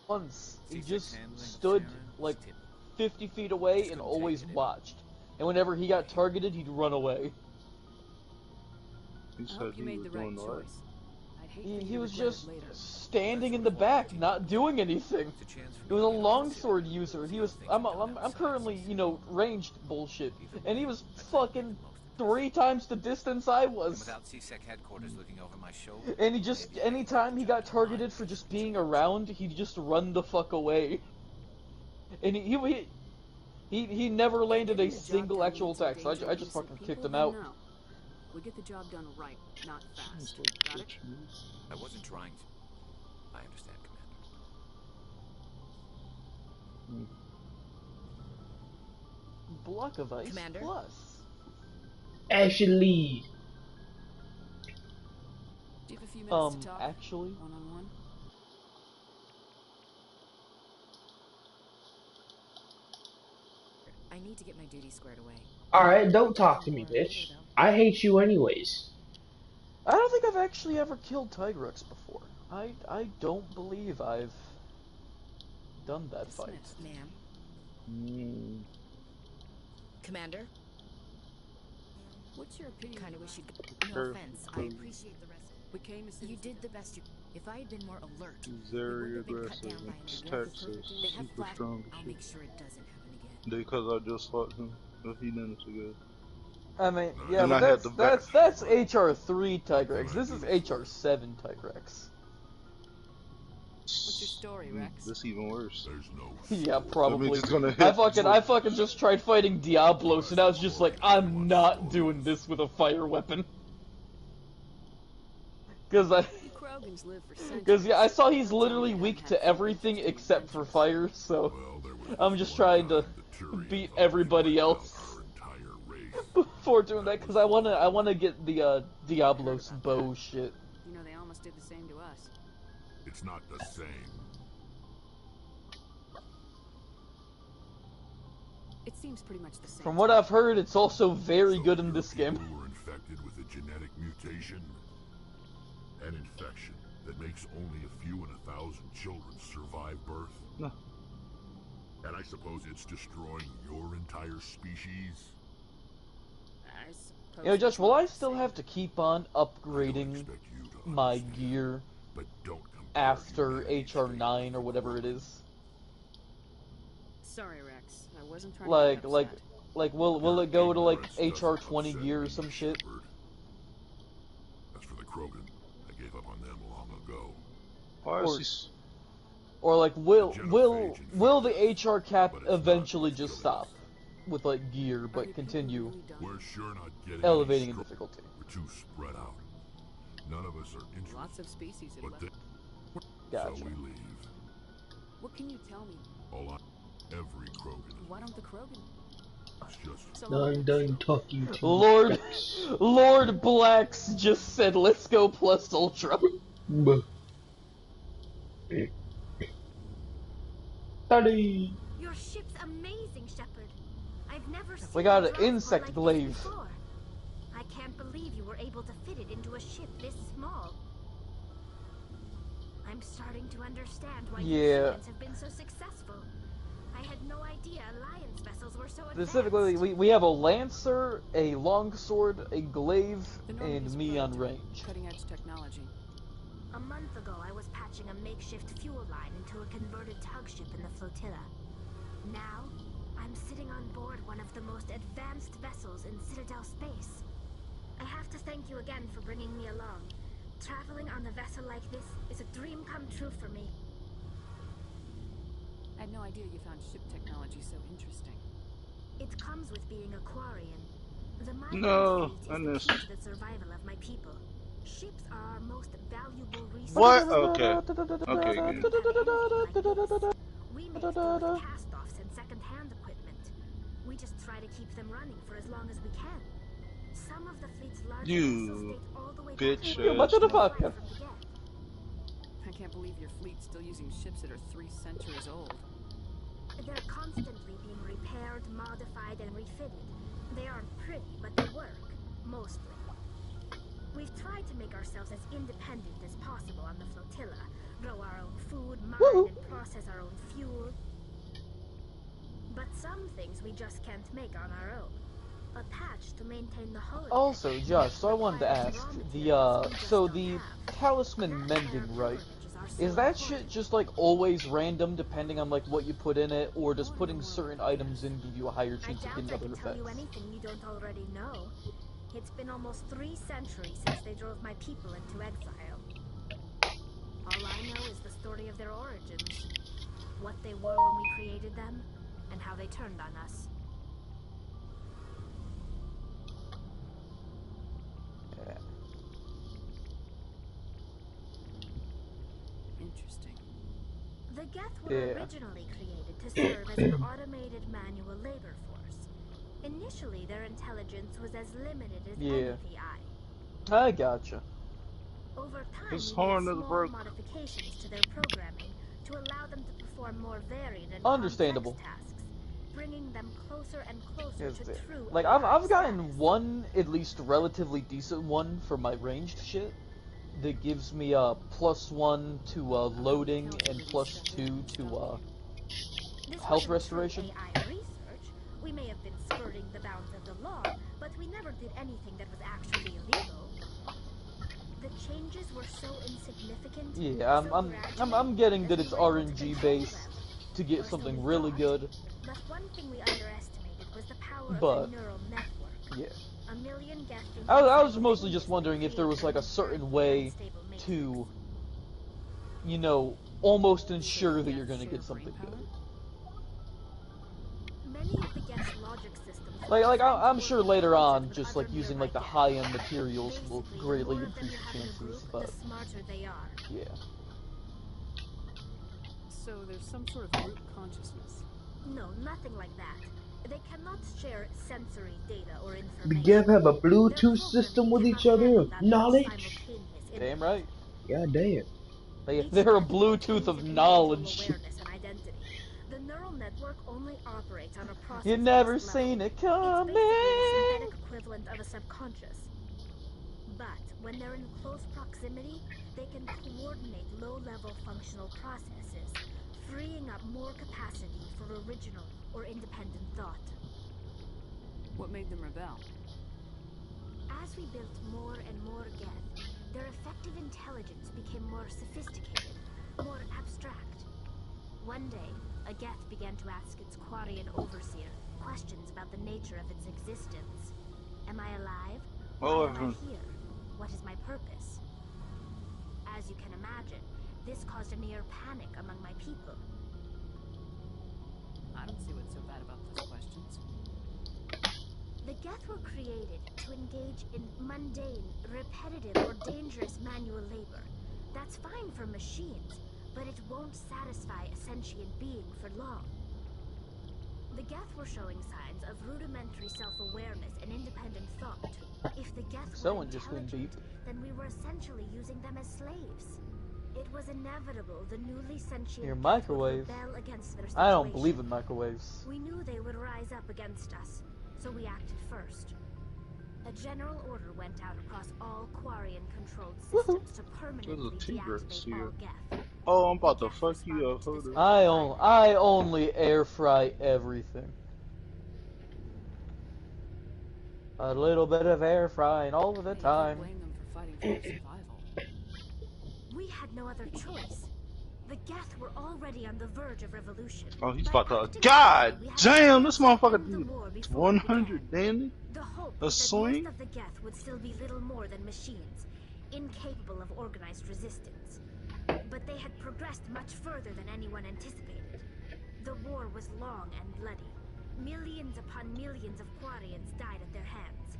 Once he just stood like 50 feet away and always watched, and whenever he got targeted, he'd run away. He I said hope he you made was the right doing the right. choice. I'd he was just standing in the back, not doing anything. He was a longsword user. I'm currently, you know, ranged bullshit, and he was fucking 3 times the distance I was. Without CSEC headquarters looking over my shoulder. And he just, anytime he got targeted for just being around, he'd just run the fuck away. And he never landed a single actual attack, so I just fucking kicked him out. We get the job done right, not fast. Got it? I wasn't trying to. I understand, Commander. Block of ice Commander? plus. Actually. Do you have a few minutes to talk? Actually? One-on-one? I need to get my duties squared away. Alright, don't talk to me, bitch. I hate you anyways. I don't think I've actually ever killed Tigrex before. I don't believe I've done that fight. Ma'am. Commander? What's your opinion? Kinda wish you'd... No offense, I appreciate the rest. We came as You did the best you... If I had been more alert, He's very aggressive. His attacks are super strong. I'll make sure it doesn't happen again. Because I just fought him. But he didn't so good. I mean, yeah, but that's HR3 Tigrex. This is HR7 Tigrex. What's your story, Rex? This even worse. There's no. Yeah, probably. Hit I fucking just tried fighting Diablos, and I was just like, I'm not doing this with a fire weapon. Because yeah, I saw he's literally weak to everything except for fire, so I'm just trying to beat everybody else before doing that, because I wanna get the Diablos bow shit. You know, they almost did the same to us. It's not the same. It seems pretty much the same. From what I've heard, it's also very good in this game. Who were infected with a genetic mutation, an infection that makes only a few in 1,000 children survive birth. No. And I suppose it's destroying your entire species. You know, Josh, will I still have to keep on upgrading my gear after HR9 or whatever it is? Sorry, Rex. I wasn't trying to like, will it go to like HR20 gear or some shit? As for the Krogan, I gave up on them long ago. Or like, will the HR cap eventually just stop with like gear, but continue We're sure not getting elevating in difficulty? We're too spread out. None of us are interested. Lots of species in But Gotcha. So we leave. What can you tell me? Every Krogan. Why don't the Krogan? It's just. I'm done talking to Lord Blacks just said, "Let's go plus Ultra." Daddy. Your ship's amazing, Shepard. I've never seen We got an a transport insect like glaive. this before. I can't believe you were able to fit it into a ship this small. I'm starting to understand why your shipments have been so successful. I had no idea Alliance vessels were so advanced. Specifically, we have a Lancer, a Longsword, a Glaive, and me on range. Cutting-edge technology. A month ago, I was patching a makeshift fuel line into a converted tug ship in the flotilla. Now, I'm sitting on board one of the most advanced vessels in Citadel space. I have to thank you again for bringing me along. Traveling on a vessel like this is a dream come true for me. I had no idea you found ship technology so interesting. It comes with being a Quarian. The No, migrant fleet is the key to the survival of my people. Ships are our most valuable resource. What? Okay. Okay, good. We make do with cast-offs and second-hand equipment. We just try to keep them running for as long as we can. Some of the fleet's largest vessels date all the way back bitch. to I can't believe your fleet's still using ships that are 3 centuries old. They're constantly being repaired, modified, and refitted. They aren't pretty, but they work. Mostly. We've tried to make ourselves as independent as possible on the flotilla. Grow our own food, mine and process our own fuel. But some things we just can't make on our own. A patch to maintain the holodeck. Also, Josh, so I wanted to ask, so the talisman mending, right? Is that shit just like always random depending on like what you put in it, or does putting certain items in give you a higher chance of getting other I tell you effects? anything you don't already know. It's been almost 3 centuries since they drove my people into exile. All I know is the story of their origins, what they were when we created them, and how they turned on us. Interesting. The Geth were originally created to serve as an automated manual labor force. Initially, their intelligence was as limited as any of the eye. I gotcha. Over time, His we made horn is small broke. modifications to their programming to allow them to perform more varied and Understandable. complex tasks, bringing them closer and closer to true. Like I've gotten one at least relatively decent one for my ranged shit that gives me +1 to loading and +2 to health restoration. AI research. We may have been skirting the bounds of the law, but we never did anything that was actually illegal. The changes were so insignificant. Yeah, I'm getting that it's RNG based to get something really good. But one thing we underestimated was the power But of the neural network. yeah. A million Geth I was mostly just wondering if there was like a certain way to, you know, almost ensure that you're gonna get something good. Many of the Geth's logic systems. Like I'm sure later on, just like using like the high-end materials will greatly increase the chances, but The smarter they are. yeah. So there's some sort of root consciousness. No, nothing like that. They cannot share sensory data or The information. Geth have a Bluetooth system with each other of knowledge? Damn right. God damn. They're a Bluetooth of knowledge. Awareness and identity. The neural network only operates on a process. You never seen it coming. It's basically a synthetic equivalent of a subconscious. But when they're in close proximity, they can coordinate low-level functional processes, freeing up more capacity for original or independent thought. What made them rebel? As we built more and more Geth, their effective intelligence became more sophisticated, more abstract. One day, a Geth began to ask its Quarian overseer questions about the nature of its existence. Am I alive? Why am I here? What is my purpose? As you can imagine, this caused a near panic among my people. I don't see what's so bad about those questions. The Geth were created to engage in mundane, repetitive, or dangerous manual labor. That's fine for machines, but it won't satisfy a sentient being for long. The Geth were showing signs of rudimentary self-awareness and independent thought. If the Geth were intelligent, then we were essentially using them as slaves. It was inevitable the newly sentient Your Geth microwave. would rebel against their situation. I don't believe in microwaves. We knew they would rise up against us, so we acted first. A general order went out across all Quarian-controlled systems to permanently deactivate all Geth. Oh, I'm about to fuck you up. Hold it. I only air fry everything. A little bit of air frying all of the time. Blame them for fighting for their survival. We had no other choice. The Geth were already on the verge of revolution. Oh, he's about to. God damn, this motherfucker did 100 damage. The hope A was that swing? most of the Geth would still be little more than machines, incapable of organized resistance. But they had progressed much further than anyone anticipated. The war was long and bloody. Millions upon millions of Quarians died at their hands.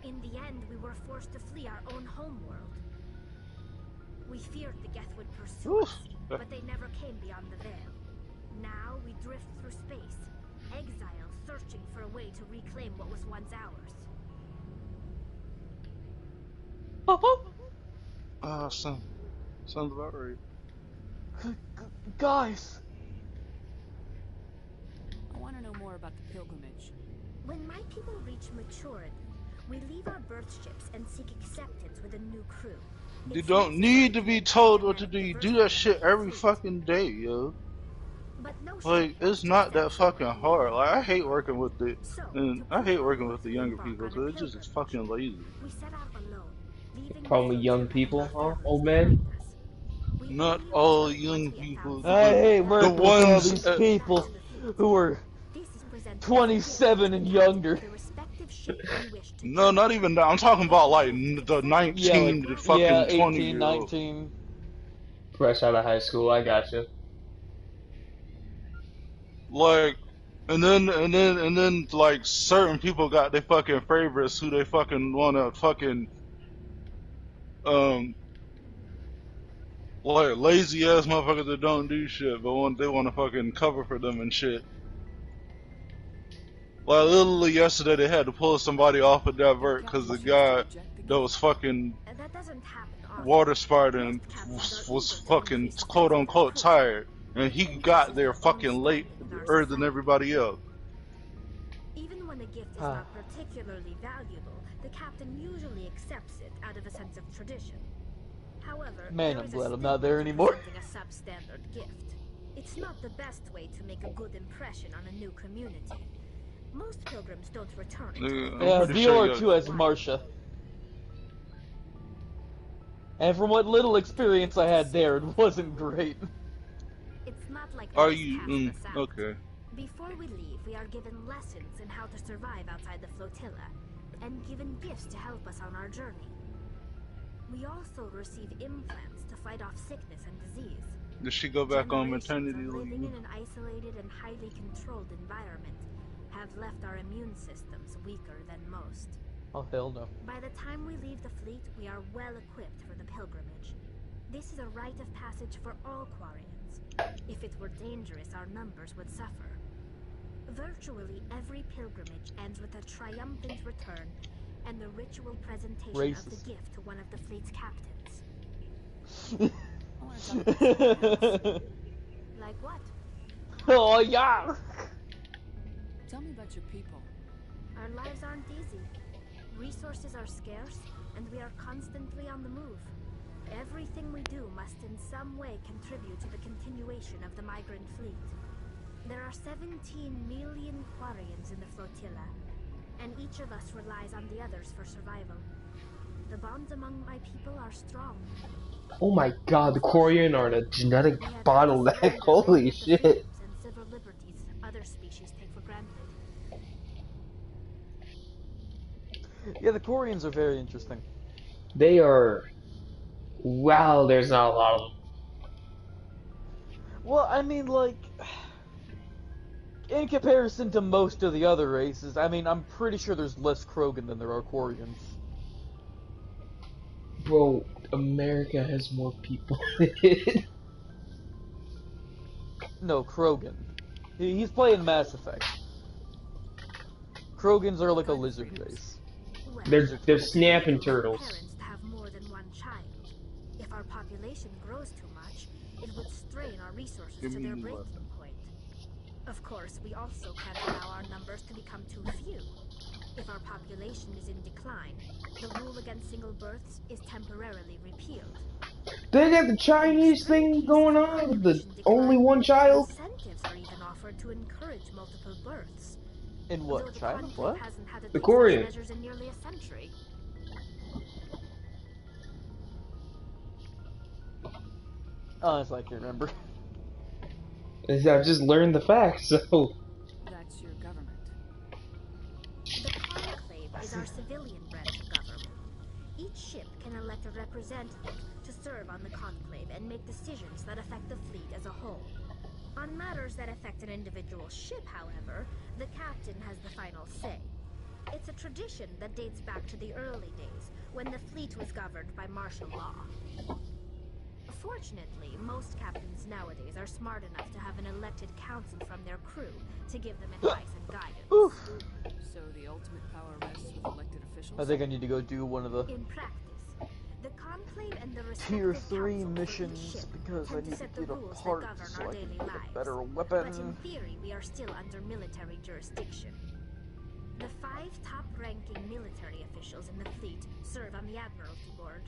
In the end, we were forced to flee our own homeworld. We feared the Geth would pursue us, but they never came beyond the veil. Now we drift through space, exile, searching for a way to reclaim what was once ours. Sounds about right. Guys! I want to know more about the pilgrimage. When my people reach maturity, we leave our birth ships and seek acceptance with a new crew. You don't need to be told what to do. You do that shit every fucking day, yo. Like, it's not that fucking hard. Like, I hate working with the, and I hate working with the younger people because it's just fucking lazy. Problem with young people, huh, old man? Not all young people. I hate The working with all ones. these people who are 27 and younger. No, not even that. I'm talking about like the 19 to fucking 18, 20-year-old. 19. Fresh out of high school, I gotcha. Like, and then like certain people got their fucking favorites who they fucking wanna fucking like lazy ass motherfuckers that don't do shit, but they wanna fucking cover for them and shit. Like literally yesterday they had to pull somebody off of that vert because the guy that was fucking water sparting was fucking quote unquote tired, and he got there fucking late earlier than everybody else. Even when a gift is not particularly valuable, the captain usually accepts it out of a sense of tradition. However, Man, I'm glad I'm not there anymore. a substandard gift. It's not the best way to make a good impression on a new community. Most pilgrims don't return it. Yeah, VR2 as Marsha. And from what little experience I had there, it wasn't great. It's not like Are you okay? Before we leave, we are given lessons in how to survive outside the flotilla, and given gifts to help us on our journey. We also receive implants to fight off sickness and disease. Did she go back on maternity Living leave? in an isolated and highly controlled environment have left our immune systems weaker than most. Oh, hell no. By the time we leave the fleet, we are well equipped for the pilgrimage. This is a rite of passage for all Quarians. If it were dangerous, our numbers would suffer. Virtually every pilgrimage ends with a triumphant return and the ritual presentation of the gift to one of the fleet's captains. Like what? Oh, yeah! Tell me about your people. Our lives aren't easy. Resources are scarce, and we are constantly on the move. Everything we do must in some way contribute to the continuation of the migrant fleet. There are 17 million Quarians in the flotilla, and each of us relies on the others for survival. The bonds among my people are strong. Oh my god, the Quarian are the genetic bottleneck. Holy shit. And civil liberties other species take for granted. Yeah, the Quarians are very interesting. They are... Wow, there's not a lot of them. Well, I mean, like... In comparison to most of the other races, I mean, I'm pretty sure there's less Krogan than there are Quarians. Bro, America has more people. No, Krogan. He's playing Mass Effect. Krogans are like a lizard race. They're snapping turtles. Parents have more than one child. If our population grows too much, it would strain our resources to their breaking point. Of course, we also can't allow our numbers to become too few. If our population is in decline, the rule against single births is temporarily repealed. They got the Chinese thing going on with the only one child. Incentives are even offered to encourage multiple births. In what, China? What? The Korean. Measures in nearly a century. Honestly, I can't remember. I've just learned the facts, so... That's your government. The Conclave is our civilian branch of government. Each ship can elect a representative to serve on the Conclave and make decisions that affect the fleet as a whole. On matters that affect an individual ship, however, the captain has the final say. It's a tradition that dates back to the early days, when the fleet was governed by martial law. Fortunately, most captains nowadays are smart enough to have an elected council from their crew to give them advice and guidance. Oof. So the ultimate power rests with elected officials? I think I need to go do one of the In practice, the Conclave and the Tier respective 3 councils of missions each ship because I tend need to set the get a rules that part govern so our I can daily get a lives. better But in weapon. theory, we are still under military jurisdiction. The 5 top-ranking military officials in the fleet serve on the Admiralty Board.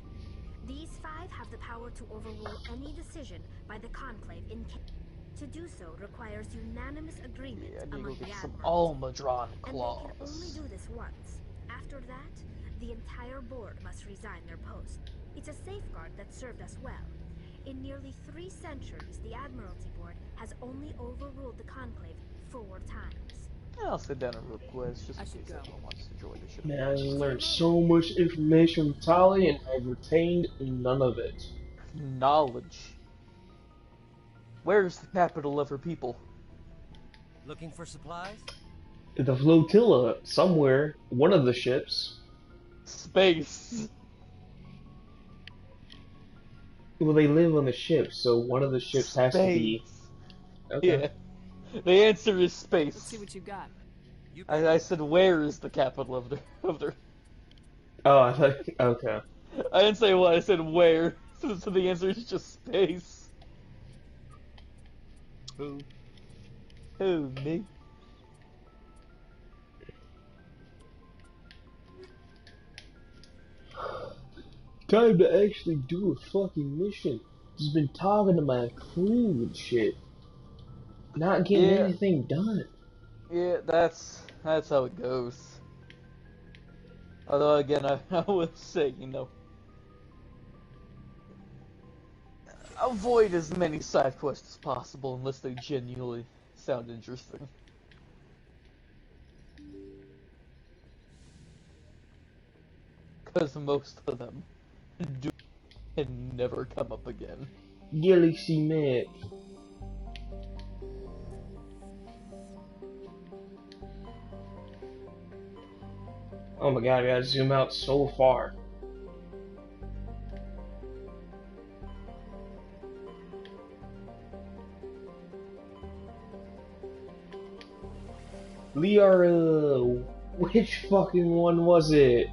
These 5 have the power to overrule any decision by the Conclave in case. To do so requires unanimous agreement Yeah, I need to go among get the some admirals. Almadron And they can claws. only do this once. After that, the entire board must resign their post. It's a safeguard that served us well. In nearly 3 centuries, the Admiralty Board has only overruled the Conclave 4 times. I'll sit down and request just I in should case go. anyone wants to join the show. Man, I just learned so much information from Tali, and I've retained none of it. Knowledge. Where's the capital of her people? Looking for supplies? The flotilla, somewhere, one of the ships. Space. Well, they live on the ship, so one of the ships has to be. Okay. Yeah. The answer is space. Let's see what you got. I said, where is the capital of their... Oh, I thought. Okay. I didn't say what, I said where. So the answer is just space. Who? Who, me? Time to actually do a fucking mission. Just been talking to my crew and shit. Not getting anything done. Yeah, that's how it goes. Although again, I would say, you know, avoid as many side quests as possible unless they genuinely sound interesting. Because most of them do and never come up again. Galaxy map. Oh my god, I gotta zoom out so far. Liara, which fucking one was it?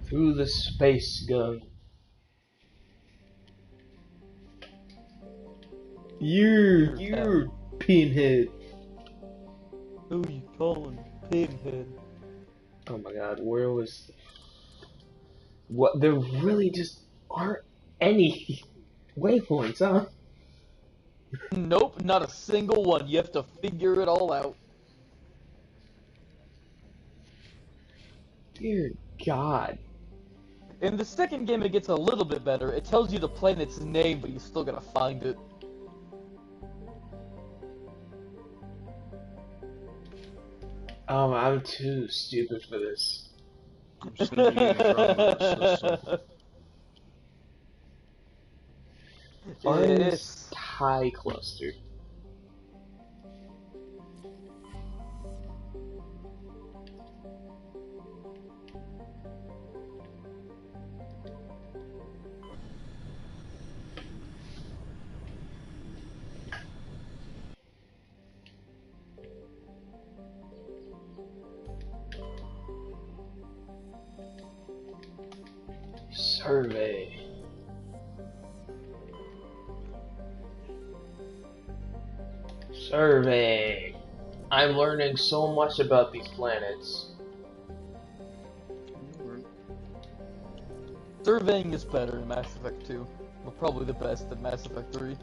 Through the space gun. You're Pinhead. Who you calling Pinhead? Oh my god, where was... What? There really just aren't any waypoints, huh? Nope, not a single one. You have to figure it all out. Dear God. In the second game, it gets a little bit better. It tells you the planet's name, but you still gotta find it. I'm too stupid for this. I'm sending you the system. Find Yes. Sky Cluster. Survey. Survey. I'm learning so much about these planets. Surveying is better in Mass Effect 2, but probably the best in Mass Effect 3.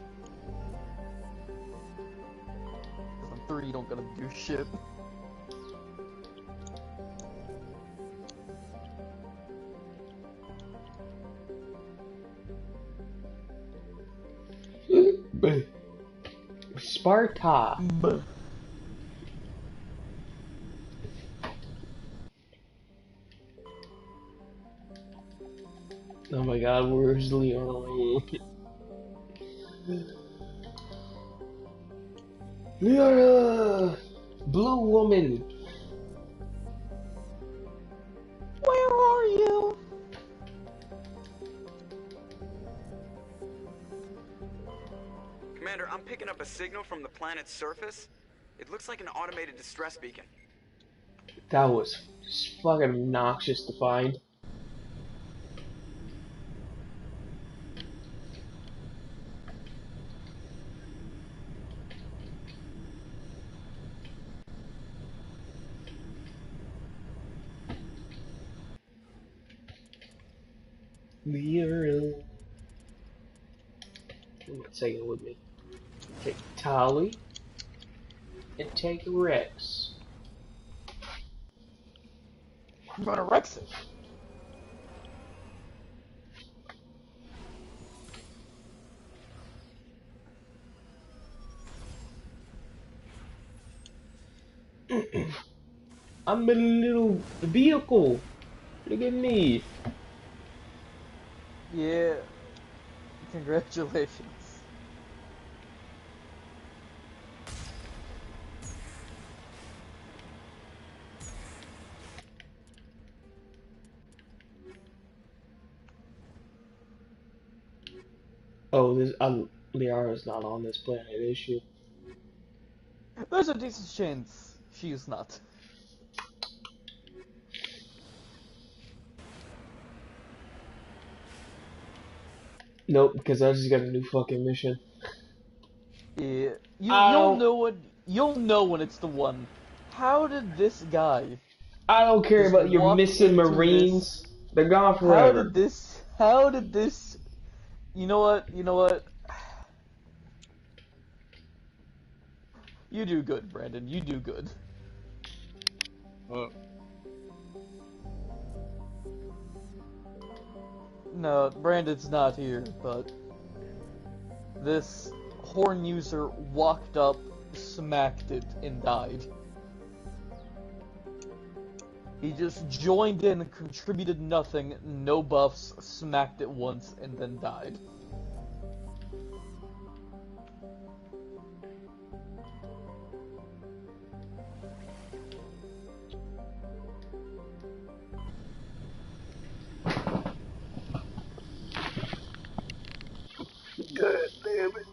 Because in 3 you don't gotta do shit. Sparta. Oh my god, where's Leon? Liara! Blue woman! Where are you? Commander, I'm picking up a signal from the planet's surface. It looks like an automated distress beacon. That was fucking obnoxious to find. I'm gonna take it with me. Take Tali and take Rex. I'm gonna Rex it. I'm a little vehicle. Look at me. Yeah. Congratulations. Oh, this Liara's not on this planet, is she? There's a decent chance she is not. Nope, because I just got a new fucking mission. Yeah, you'll know when it's the one. How did this guy? I don't care just about your walk missing into Marines. this? They're gone How forever. did this? How did this? You know what? You know what? You do good, Brandon. You do good. No, Brandon's not here, but this horn user walked up, smacked it, and died. He just joined in, contributed nothing, no buffs, smacked it once, and then died. God damn it.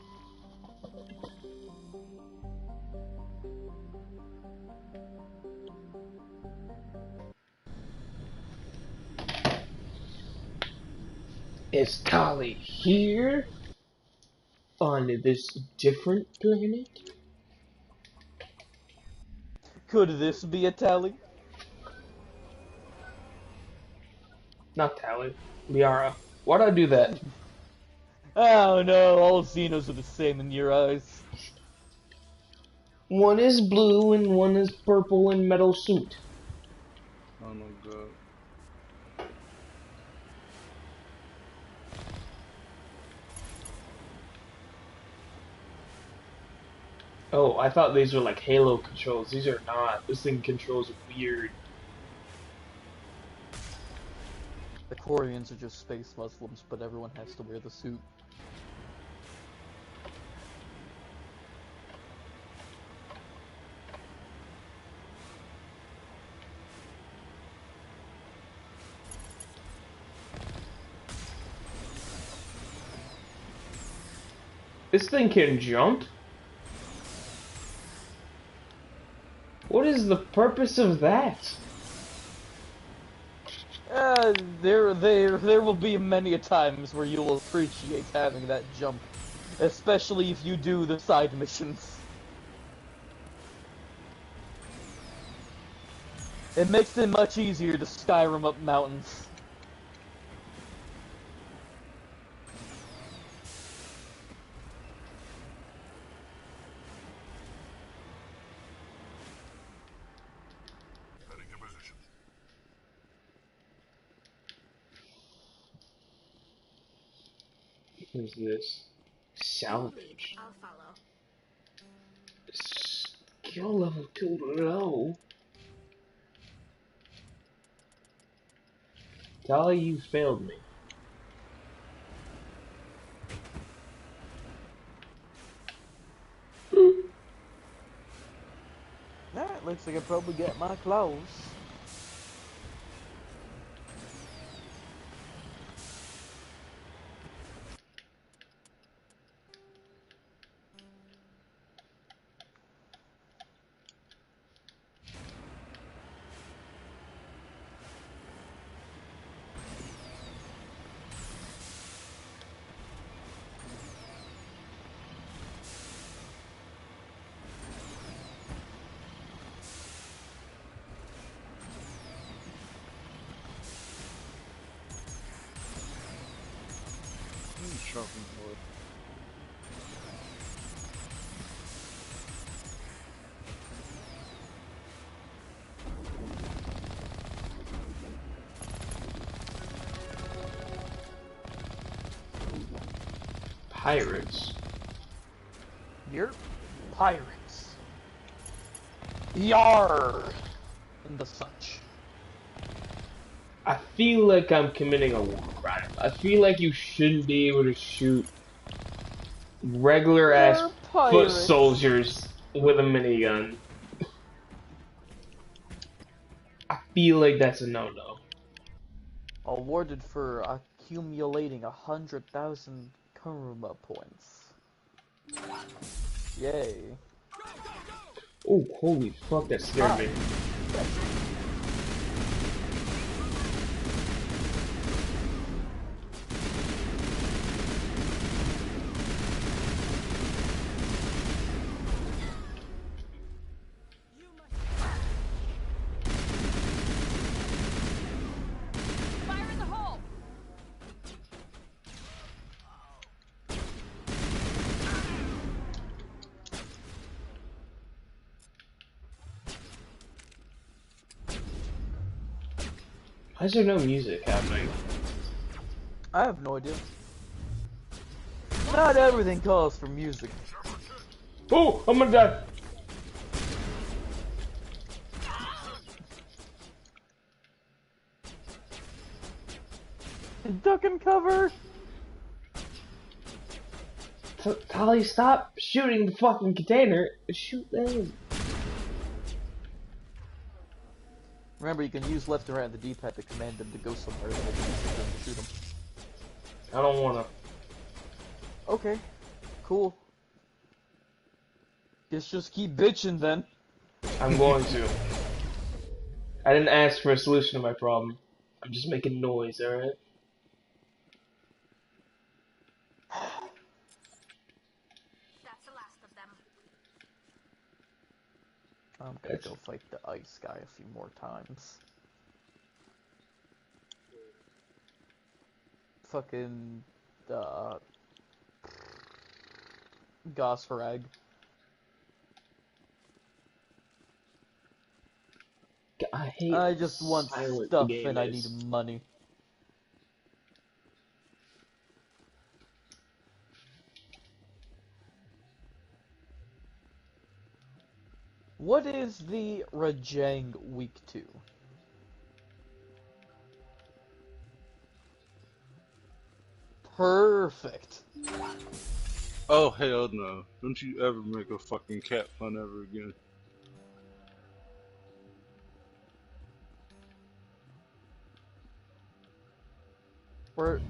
Is Kali here? On this different planet? Could this be a tally? Not Tali. Liara. Why'd I do that? Oh no, all Xenos are the same in your eyes. One is blue and one is purple in metal suit. Oh my god. Oh, I thought these were like Halo controls. These are not. This thing controls weird. The Quarians are just space Muslims, but everyone has to wear the suit. This thing can jump? What is the purpose of that? There will be many a times where you'll appreciate having that jump, especially if you do the side missions. It makes it much easier to Skyrim up mountains. Heading to position. What is this? Salvage. I'll follow. Skill level too low. Tali, you failed me. That looks like I probably get my clothes. shopping for. Pirates. You're pirates. Yar! And the such. I feel like I'm committing a war crime. I feel like you shouldn't be able to shoot regular ass foot soldiers with a minigun. I feel like that's a no-no. Awarded for accumulating 100,000 Kuruma points. Yay. Oh, holy fuck, that scared me. Fire in the hole! Why is there no music happening? I have no idea. Not everything calls for music. Oh, I'm gonna die. Duck and cover. Tali, stop shooting the fucking container. Shoot them. Remember, you can use left and right on the D-pad to command them to go somewhere and then shoot them. I don't wanna. Okay, cool. Guess just keep bitching then. I'm going to. I didn't ask for a solution to my problem. I'm just making noise, alright? That's the last of them. I'm gonna go fight the ice guy a few more times. Fucking, Gosfarag. I just want stuff and I need money. What is the Rajang week 2? Perfect. Oh hell no. Don't you ever make a fucking cat pun ever again. Were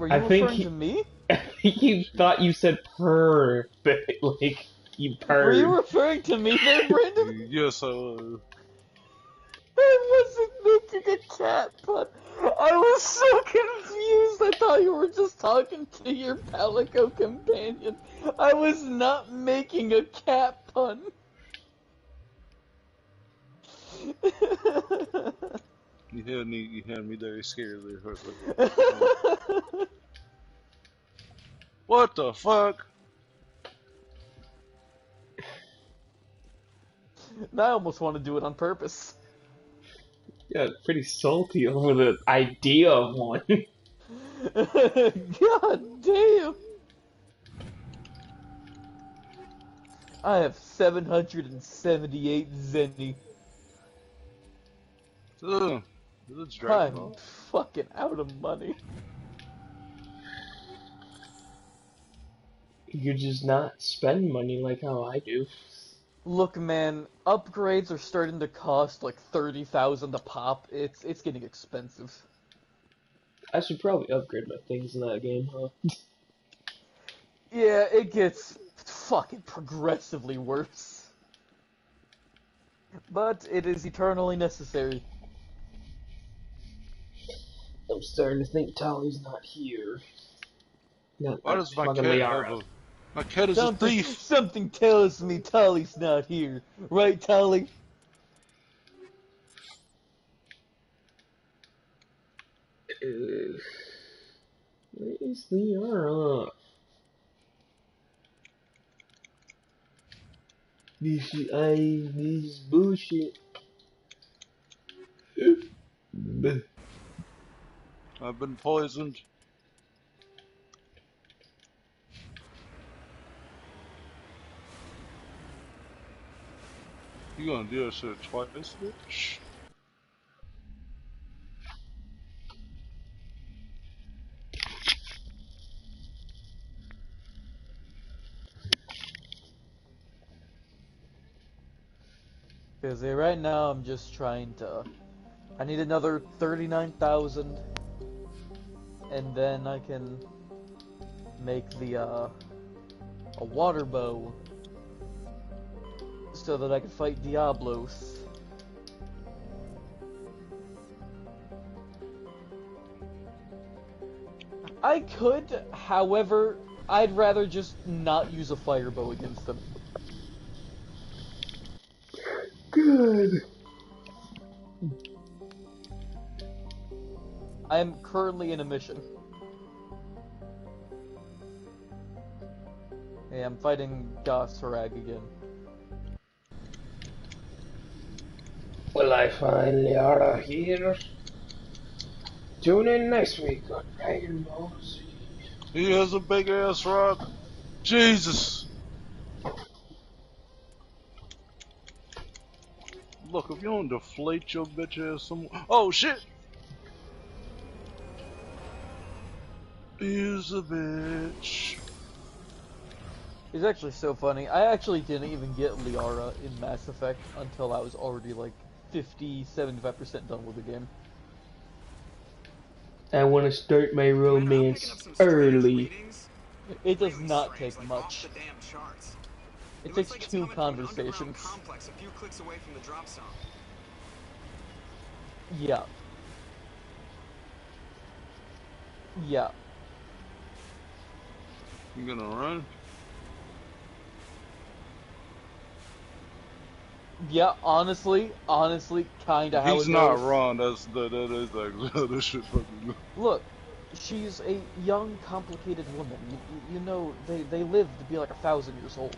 you referring to me? I think he thought you said perfect, like you purred. Were you referring to me there, Brandon? Yes, I was. I wasn't making a cat pun. I was so confused. I thought you were just talking to your Palico companion. I was not making a cat pun. You had me very scared there. What the fuck? Now I almost want to do it on purpose. Yeah, pretty salty over the idea of one. God damn! I have 778 Zenny. Ugh, let's drag I'm fucking out of money. You just not spend money like how I do. Look, man, upgrades are starting to cost like 30,000 a pop. It's getting expensive. I should probably upgrade my things in that game, huh? Yeah, it gets fucking progressively worse. But it is eternally necessary. I'm starting to think Tali's not here. Not Why does my fucking cat Liara. have a... My cat is a thief! Something tells me Tali's not here. Right, Tali? Where is Liara? This is bullshit. I've been poisoned. You gonna do that shit twice, bitch? Because right now I'm just trying to... I need another 39,000. And then I can make the, a water bow. So that I can fight Diablos. I could, however, I'd rather just not use a fire bow against them. Good. I am currently in a mission. Hey, I'm fighting Gosarag again. Well, I finally are here. Tune in next week on Dragon Ball Z. He has a big ass rock. Jesus! Look, if you don't deflate your bitch ass some. Oh shit! He's a bitch. It's actually so funny. I actually didn't even get Liara in Mass Effect until I was already like 50-75% done with the game. I want to start my romance early. It does not take much. It takes two conversations. Complex a few clicks away from the drop zone. Yeah. Yeah. You gonna run? Yeah, honestly, kinda how it He's not goes. wrong. That is like this shit fucking. Look, she's a young, complicated woman. You know, they live to be like 1,000 years old.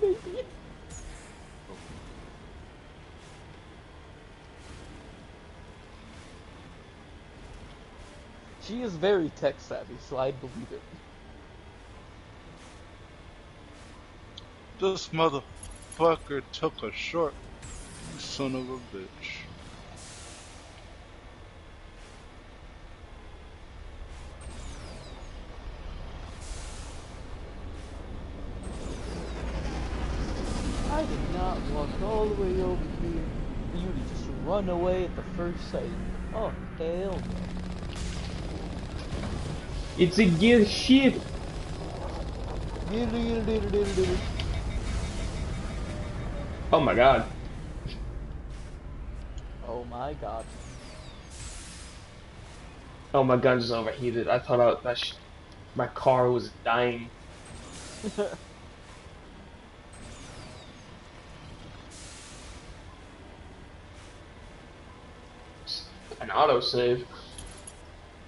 Maybe. She is very tech savvy, so I believe it. This motherfucker took a short. You son of a bitch. I did not walk all the way over here for you to just run away at the first sight. Oh, hell no. It's a gear ship. Oh my god. Oh my god. Oh, my gun's overheated. I thought my car was dying. An autosave.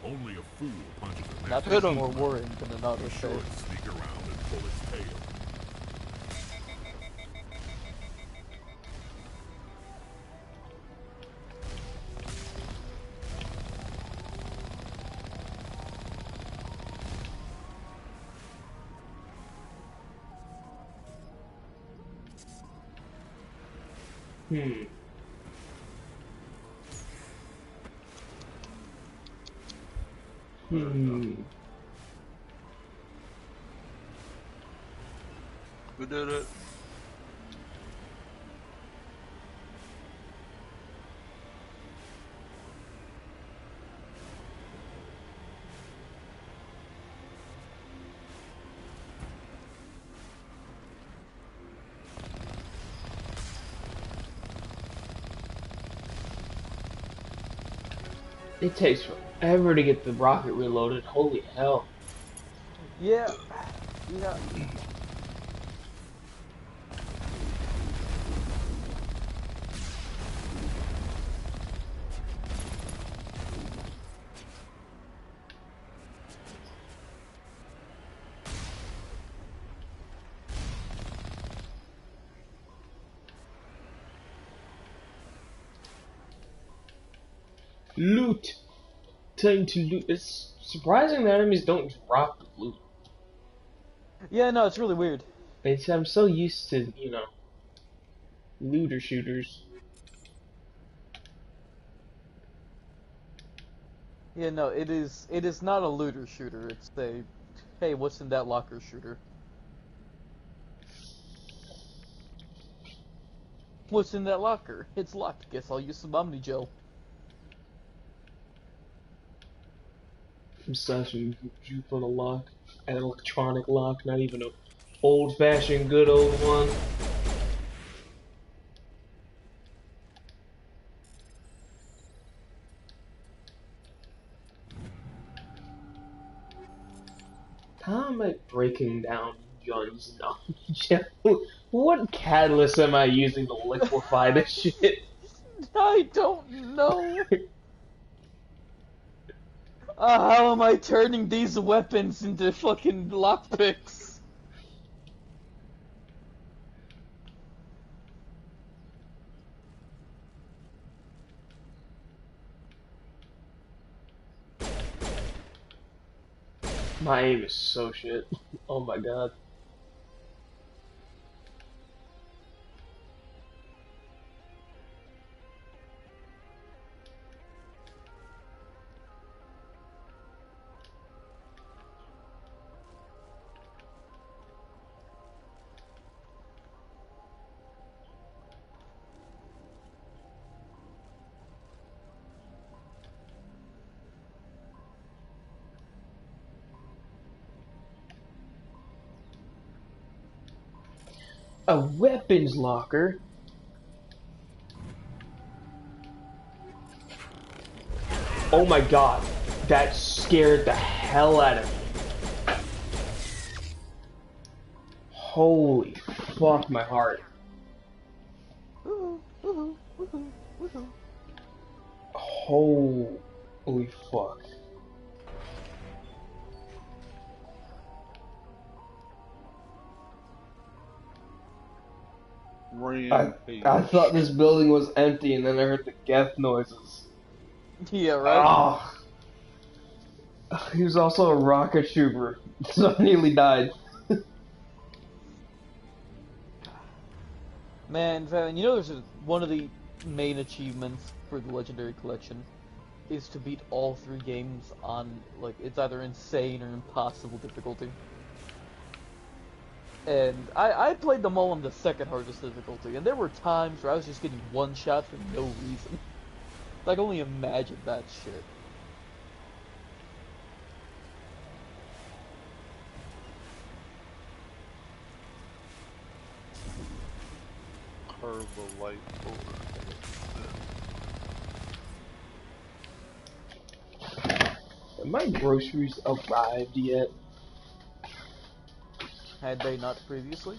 Only a fool punches a Nothing's more worrying than an autosave. Sneak around and pull its tail. We did it. It takes forever to get the rocket reloaded. Holy hell. Yeah. Yeah. Loot! Time to loot. It's surprising that enemies don't drop the loot. Yeah, no, it's really weird. I'm so used to, you know, looter shooters. Yeah, no, it is not a looter shooter. It's a, hey, what's in that locker shooter? What's in that locker? It's locked. Guess I'll use some Omni Gel. I'm slashing juke on a lock, an electronic lock, not even a old-fashioned good old one. How am I breaking down guns now? What catalyst am I using to liquefy this shit? I don't know. How am I turning these weapons into fucking lockpicks? My aim is so shit. Oh my god. A weapons locker? Oh my god, that scared the hell out of me. Holy fuck my heart. Holy fuck. I thought this building was empty and then I heard the death noises. Yeah, right? Oh. He was also a rocket trooper, so I nearly died. Man, you know there's one of the main achievements for the Legendary Collection is to beat all 3 games on, like, it's either insane or impossible difficulty. And I played them all on the 2nd hardest difficulty, and there were times where I was just getting one shot for no reason. Like, only imagine that shit. Light Have my groceries arrived yet? Had they not previously?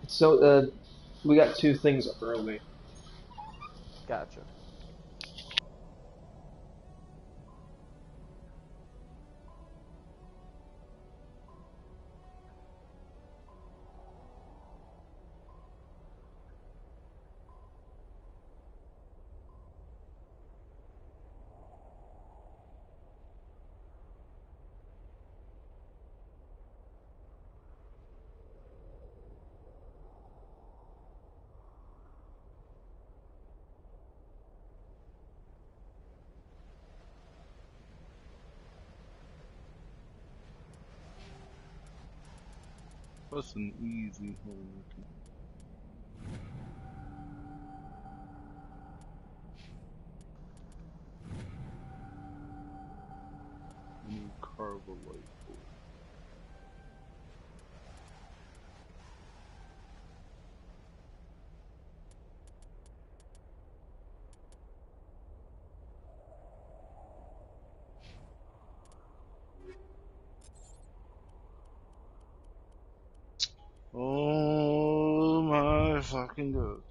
So, we got 2 things up early. Gotcha. That's an easy hole. New Carbolite. Oh my fucking god.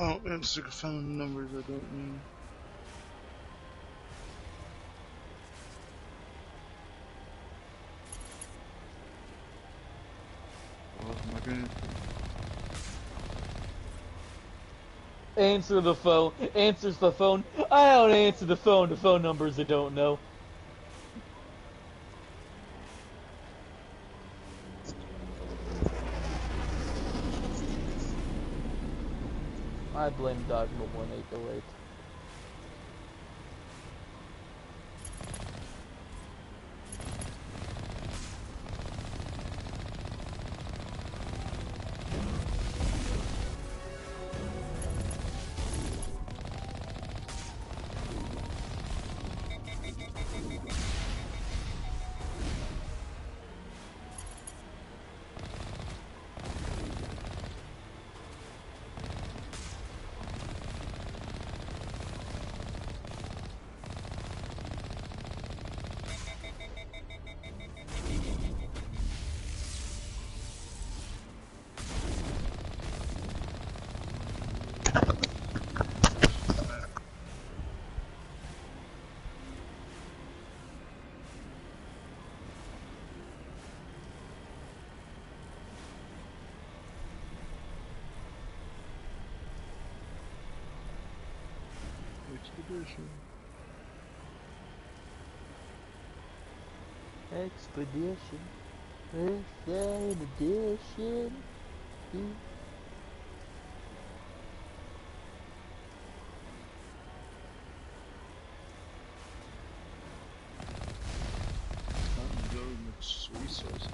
Oh, answer phone numbers I don't need. Oh my goodness. Answer the phone. Answers the phone. I don't answer the phone to phone numbers I don't know. I blame Dogma 1808. Expedition. Birthday edition. Resource.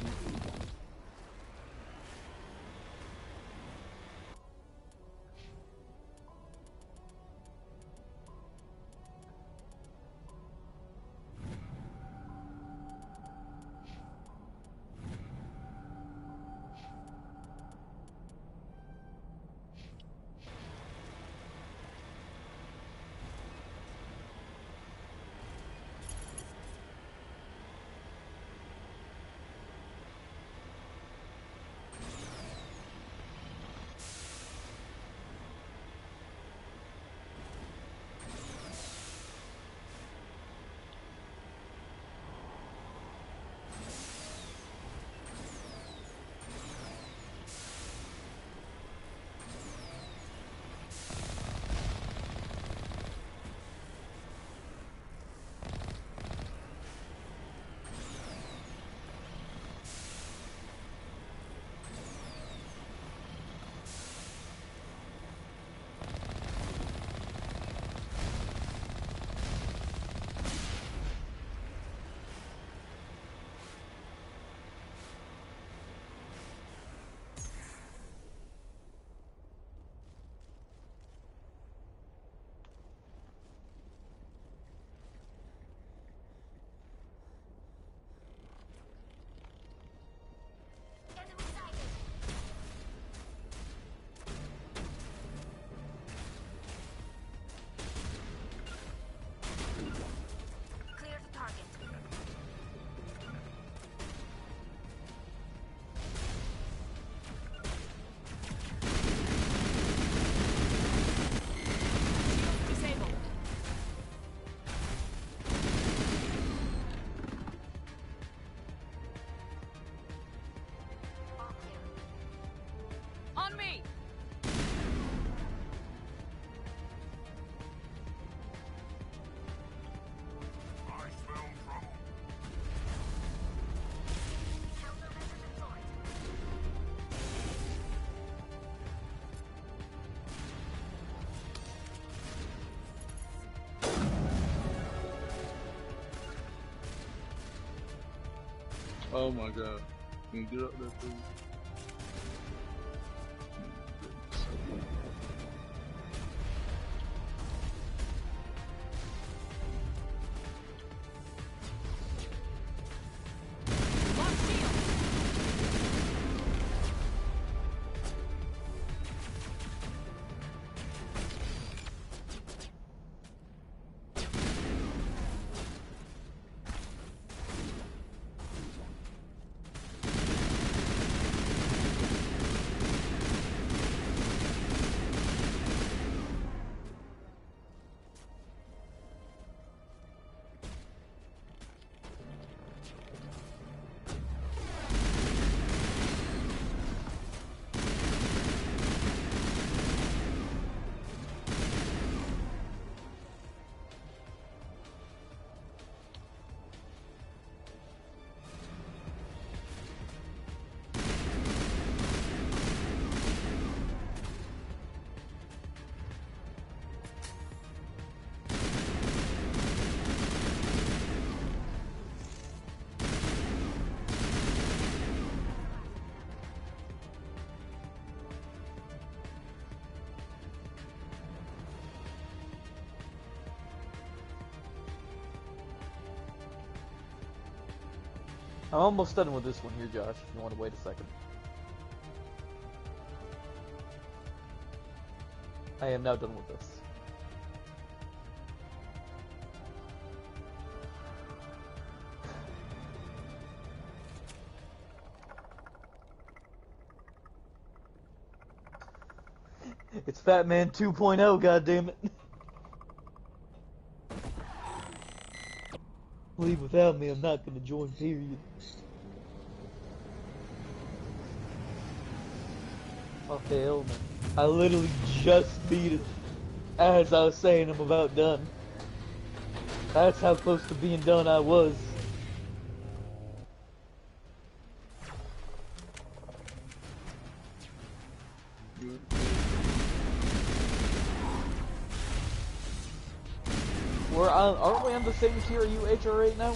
Oh my god. Can you get up there, please? I'm almost done with this one here, Josh, if you want to wait a second. I am now done with this. It's Fat Man 2.0, goddammit. Leave without me, I'm not gonna join, period. Oh hell man. I literally just beat it as I was saying I'm about done. That's how close to being done I was. Aren't we on the same tier you HR8 now?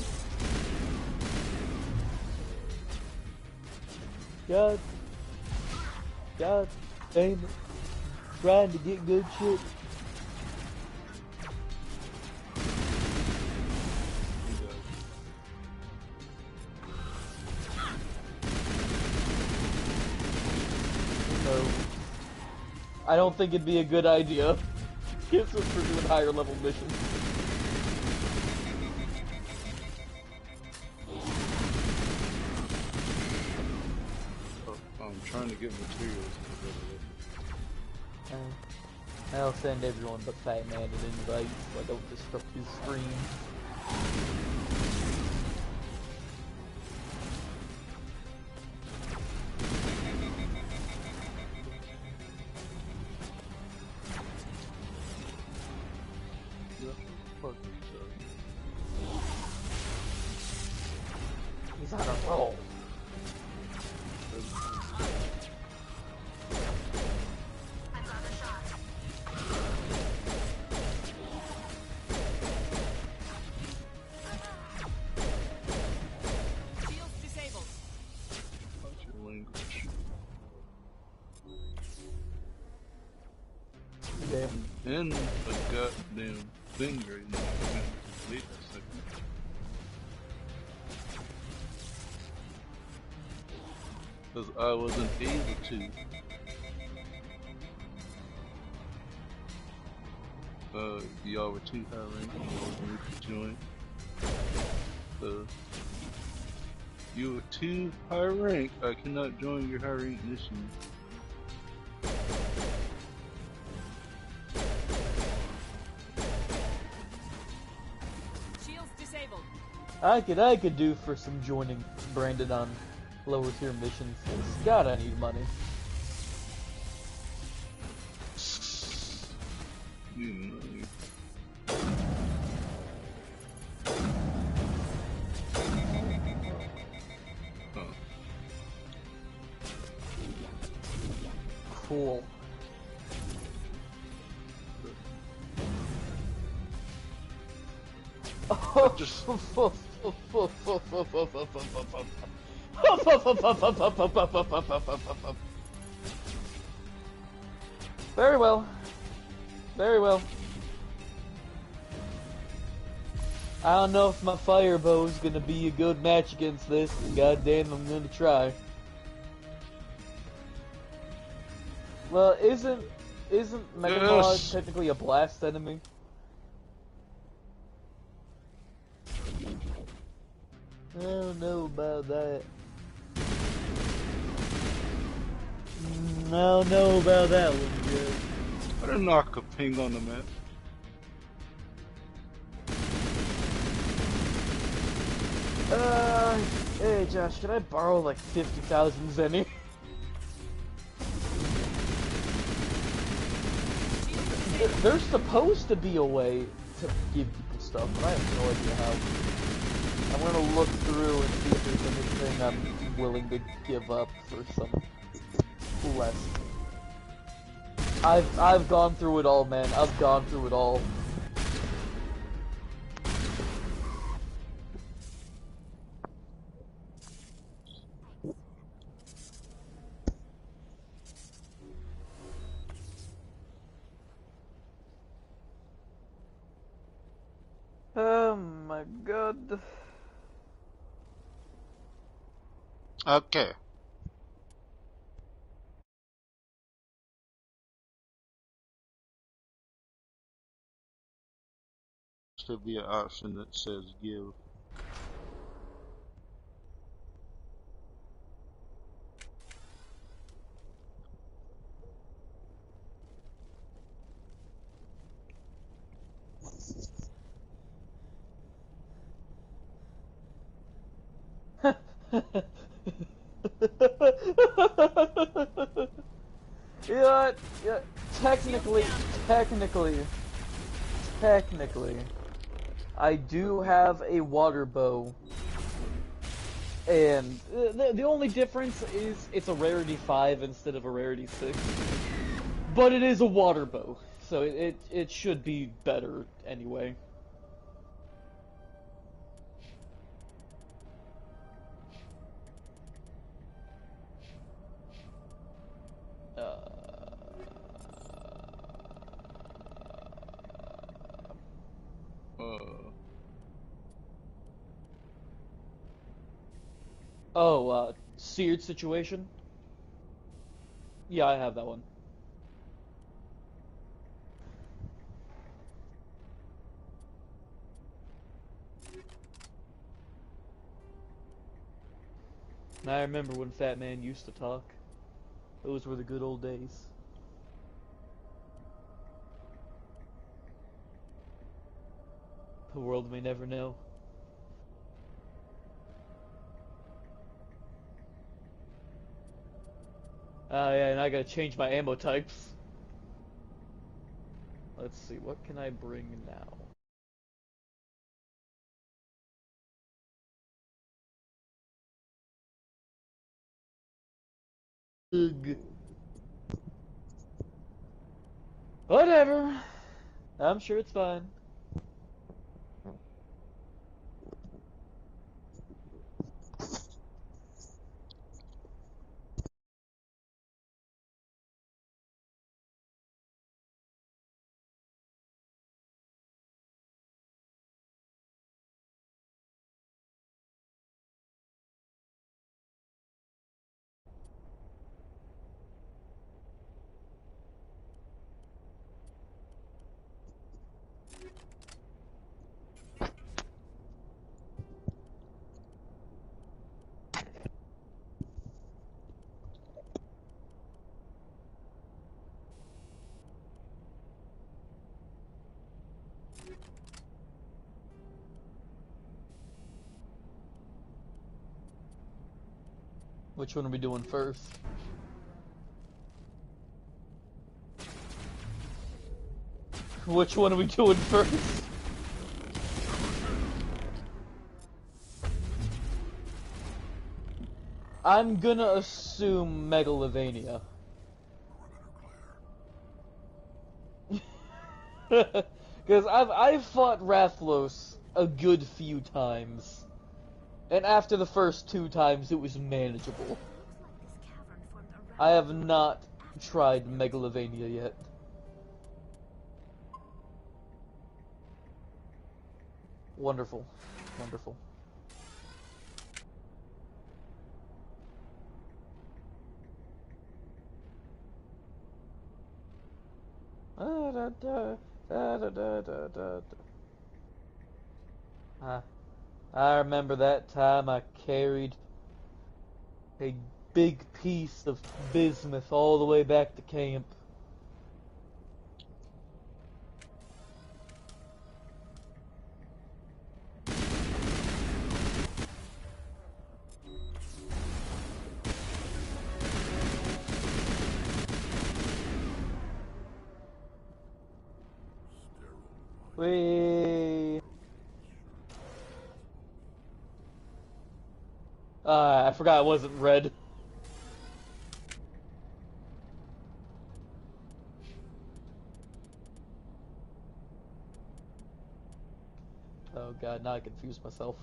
God damn it. Trying to get good shit. No. I don't think it'd be a good idea. Kids us for doing higher level missions. I'm trying to get materials. I'll send everyone but Fat Man an invite so I don't disrupt his stream. He's on a roll. And a goddamn thing right now. Wait a second. Because I wasn't able to. Y'all were too high ranked. I wasn't able to join. You were too high ranked. I cannot join your high ranked mission. I could do for some joining Brandon on lower tier missions. God, I need money. Cool. Oh, just very well. Very well. I don't know if my fire bow is gonna be a good match against this. Goddamn, I'm gonna try. Well, isn't Megamod technically a blast enemy? I don't know about that. I don't know about that one yet. I didn't knock a ping on the map. Hey Josh, can I borrow like 50,000 Zenny? There's supposed to be a way to give people stuff, but I have no idea how. I'm gonna look through and see if there's anything I'm willing to give up for some less. I've gone through it all, man. I've gone through it all. Oh my god. Okay. Should be an option that says give. Yeah, yeah, technically, I do have a water bow. And the only difference is it's a rarity 5 instead of a rarity 6. But it is a water bow, so it should be better anyway. Seared situation? Yeah, I have that one. I remember when Fat Man used to talk. Those were the good old days. The world may never know. Oh yeah, and I gotta change my ammo types. Let's see, what can I bring now? Ugh. Whatever. I'm sure it's fine. Which one are we doing first? Which one are we doing first? I'm gonna assume Megalovania. Because I've fought Rathlos a good few times. And after the first 2 times, it was manageable. I have not tried Megalovania yet. Wonderful. Wonderful. I remember that time I carried a big piece of bismuth all the way back to camp. Whee! I forgot it wasn't red. Oh god, now I confused myself.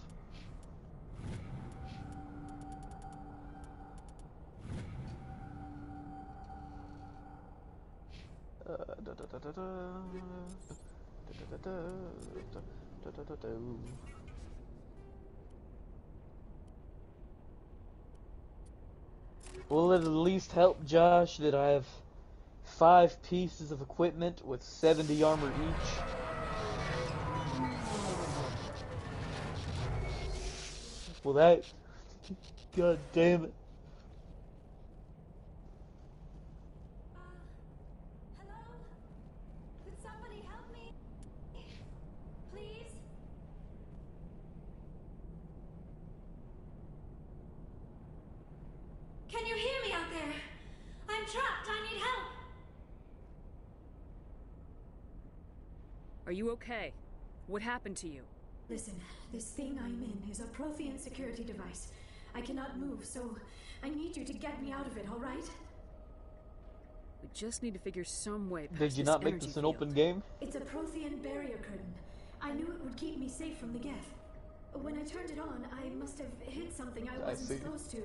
Will it at least help, Josh, that I have 5 pieces of equipment with 70 armor each? Well, that... God damn it. Hello? Could somebody help me? Please? Can you hear me out there? I'm trapped. I need help. Are you okay? What happened to you? Listen, this thing I'm in is a Prothean security device. I cannot move, so I need you to get me out of it, all right? We just need to figure some way past Did you not make this an open game? It's a Prothean barrier curtain. I knew it would keep me safe from the Geth. When I turned it on, I must have hit something I wasn't supposed to.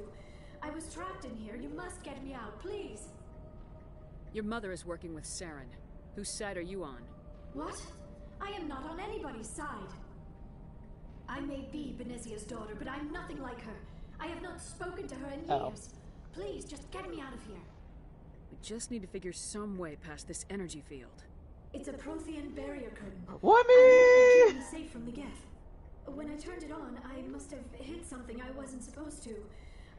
I was trapped in here. You must get me out, please. Your mother is working with Saren. Whose side are you on? What? I am not on anybody's side. I may be Benezia's daughter, but I'm nothing like her. I have not spoken to her in years. Please, just get me out of here. We just need to figure some way past this energy field. It's a Prothean barrier curtain. What I keep me safe from the Geth. When I turned it on, I must have hit something I wasn't supposed to.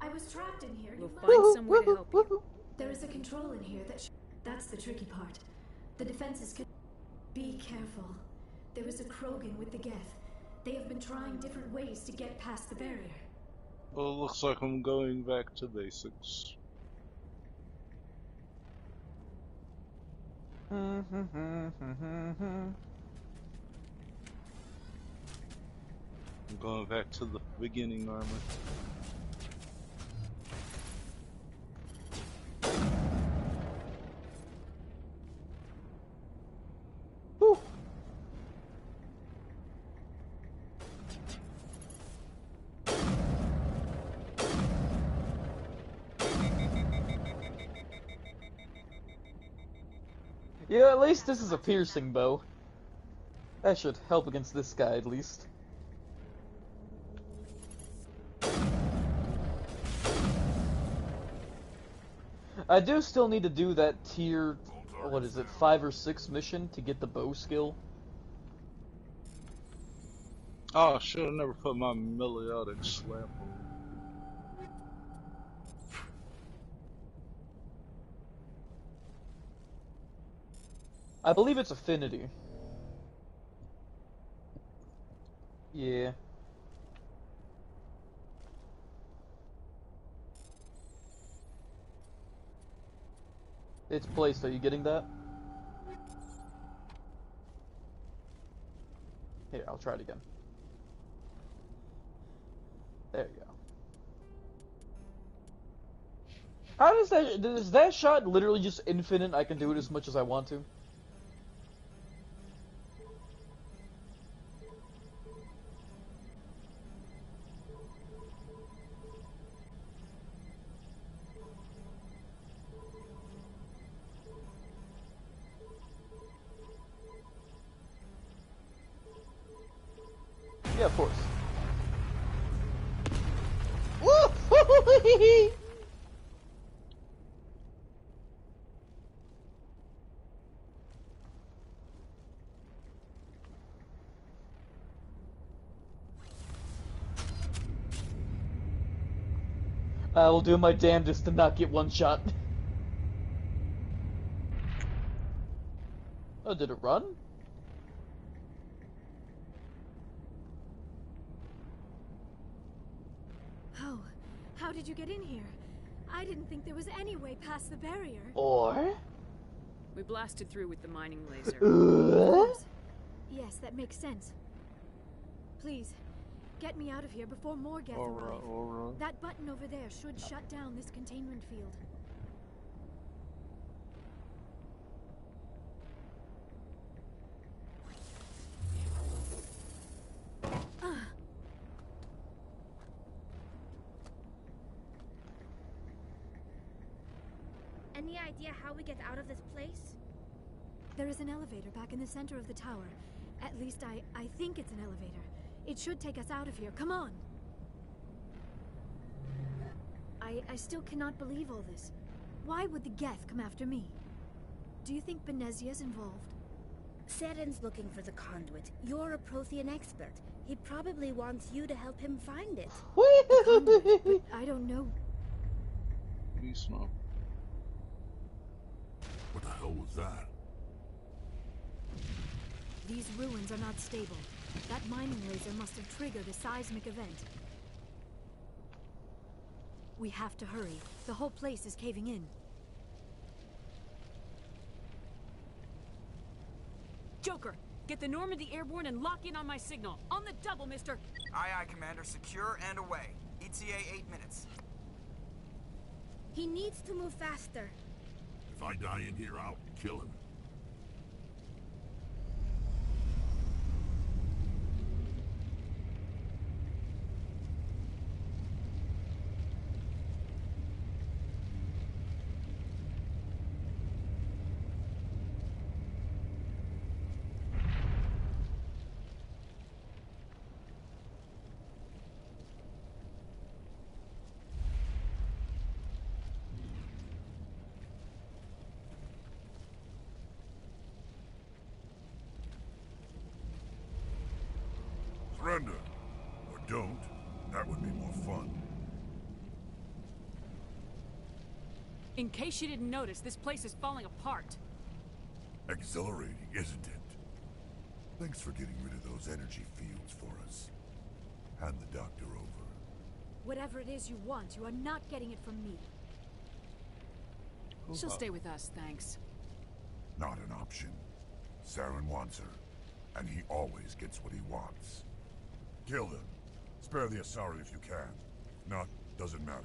I was trapped in here. We'll find some way to help you. There is a control in here that's the tricky part. The defenses can... Be careful. There is a Krogan with the Geth. They have been trying different ways to get past the barrier. Well, it looks like I'm going back to basics. I'm going back to the beginning armor. Whew. Yeah, at least this is a piercing bow. That should help against this guy, at least. I do still need to do that tier, what is it, 5 or 6 mission to get the bow skill. Oh, should have never put my melodic slam on. I believe it's affinity. Yeah. It's placed, are you getting that? Here, I'll try it again. There you go. How does that... Is that shot literally just infinite? I can do it as much as I want to? Yeah, of course. I will do my damnedest to not get one shot. Oh, did it run? Oh, how did you get in here? I didn't think there was any way past the barrier. Or? We blasted through with the mining laser. Yes, that makes sense. Please, get me out of here before more Geth arrive. That button over there should shut down this containment field. Any idea how we get out of this place? There is an elevator back in the center of the tower. At least I think it's an elevator. It should take us out of here. Come on. I I still cannot believe all this. Why would the Geth come after me? Do you think Benezia's involved? Saren's looking for the conduit. You're a Prothean expert. He probably wants you to help him find it. But I don't know. Peace, man. What the hell was that? These ruins are not stable. That mining laser must have triggered a seismic event. We have to hurry. The whole place is caving in. Joker, get the Normandy airborne and lock in on my signal. On the double, mister. Aye, aye, Commander. Secure and away. ETA 8 minutes. He needs to move faster. If I die in here, I'll kill him. Surrender. Or don't. That would be more fun. In case you didn't notice, this place is falling apart. Exhilarating, isn't it? Thanks for getting rid of those energy fields for us. Hand the doctor over. Whatever it is you want, you are not getting it from me. She'll stay with us, thanks. Not an option. Saren wants her, and he always gets what he wants. Kill him. Spare the Asari if you can. Not, doesn't matter.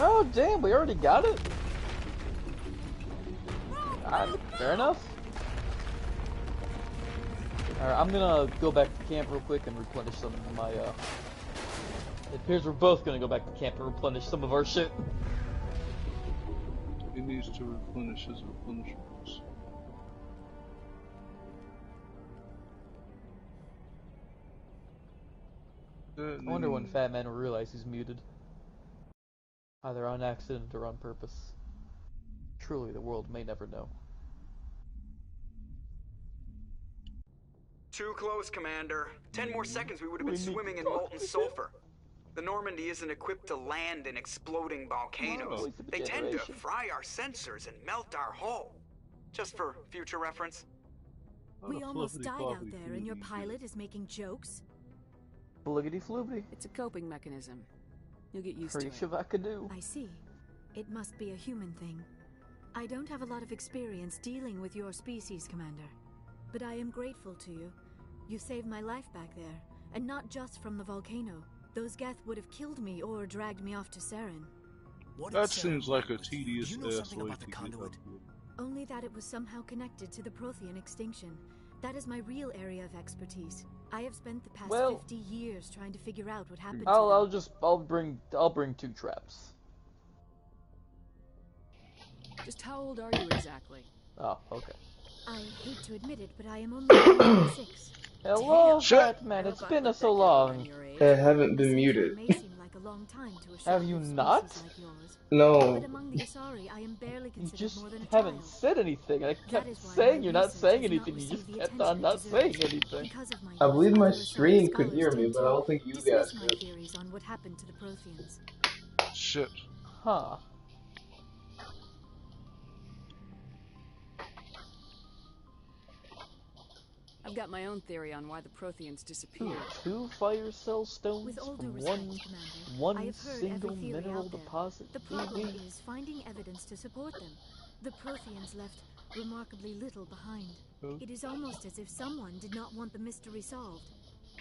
Oh damn, we already got it? Fair enough. Alright, I'm gonna go back to camp real quick and replenish some of my, It appears we're both gonna go back to camp and replenish some of our shit. He needs to replenish his replenishments. I wonder when Fat Man will realize he's muted. Either on accident or on purpose. Truly, the world may never know. Too close, Commander. 10 more seconds we would have been swimming in molten sulfur. The Normandy isn't equipped to land in exploding volcanoes. They tend to fry our sensors and melt our hull. Just for future reference. We almost died out there and your pilot is making jokes? Bliggity floobity. It's a coping mechanism. You'll get used to it. I see. It must be a human thing. I don't have a lot of experience dealing with your species, Commander. But I am grateful to you. You saved my life back there, and not just from the volcano. Those Geth would have killed me or dragged me off to Saren. That seems like a tedious ass way to get up. Only that it was somehow connected to the Prothean extinction. That is my real area of expertise. I have spent the past 50 years trying to figure out what happened to them. I'll bring 2 traps. Just how old are you exactly? Oh, okay. I hate to admit it, but I am only 6. Hello, Fat Man. It's been so long. I haven't been muted. long time to a Have you not? like yours. No. But among the Asari, I am barely You considered just more than a haven't child. said anything. I That kept is why saying my you're not research saying has not anything. You received just the kept attention on it not deserves. saying anything. Because of my I believe use, my other Asari stream could scholars hear me, tend but I to don't think you guys dismiss my could. theories on what happened to the Protheans. Shit. Huh. I've got my own theory on why the Protheans disappeared. 2 fire cell stones With all due from respect, one Commander, I have heard single every theory mineral out there. deposit. The problem is finding evidence to support them. The Protheans left remarkably little behind. It is almost as if someone did not want the mystery solved.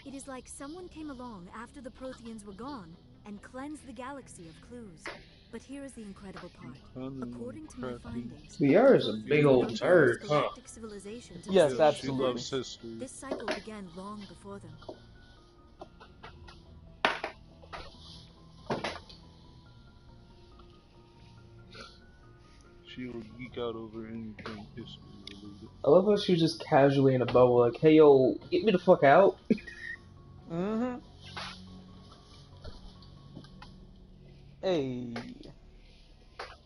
It is like someone came along after the Protheans were gone and cleansed the galaxy of clues. But here is the incredible part. According to my findings, Liara is a big old nerd, huh? galactic civilization to Yes, disappear. absolutely. This cycle began long before them. She will geek out over anything history related. I love how she was just casually in a bubble, like, hey yo, get me the fuck out. Mm-hmm. Hey.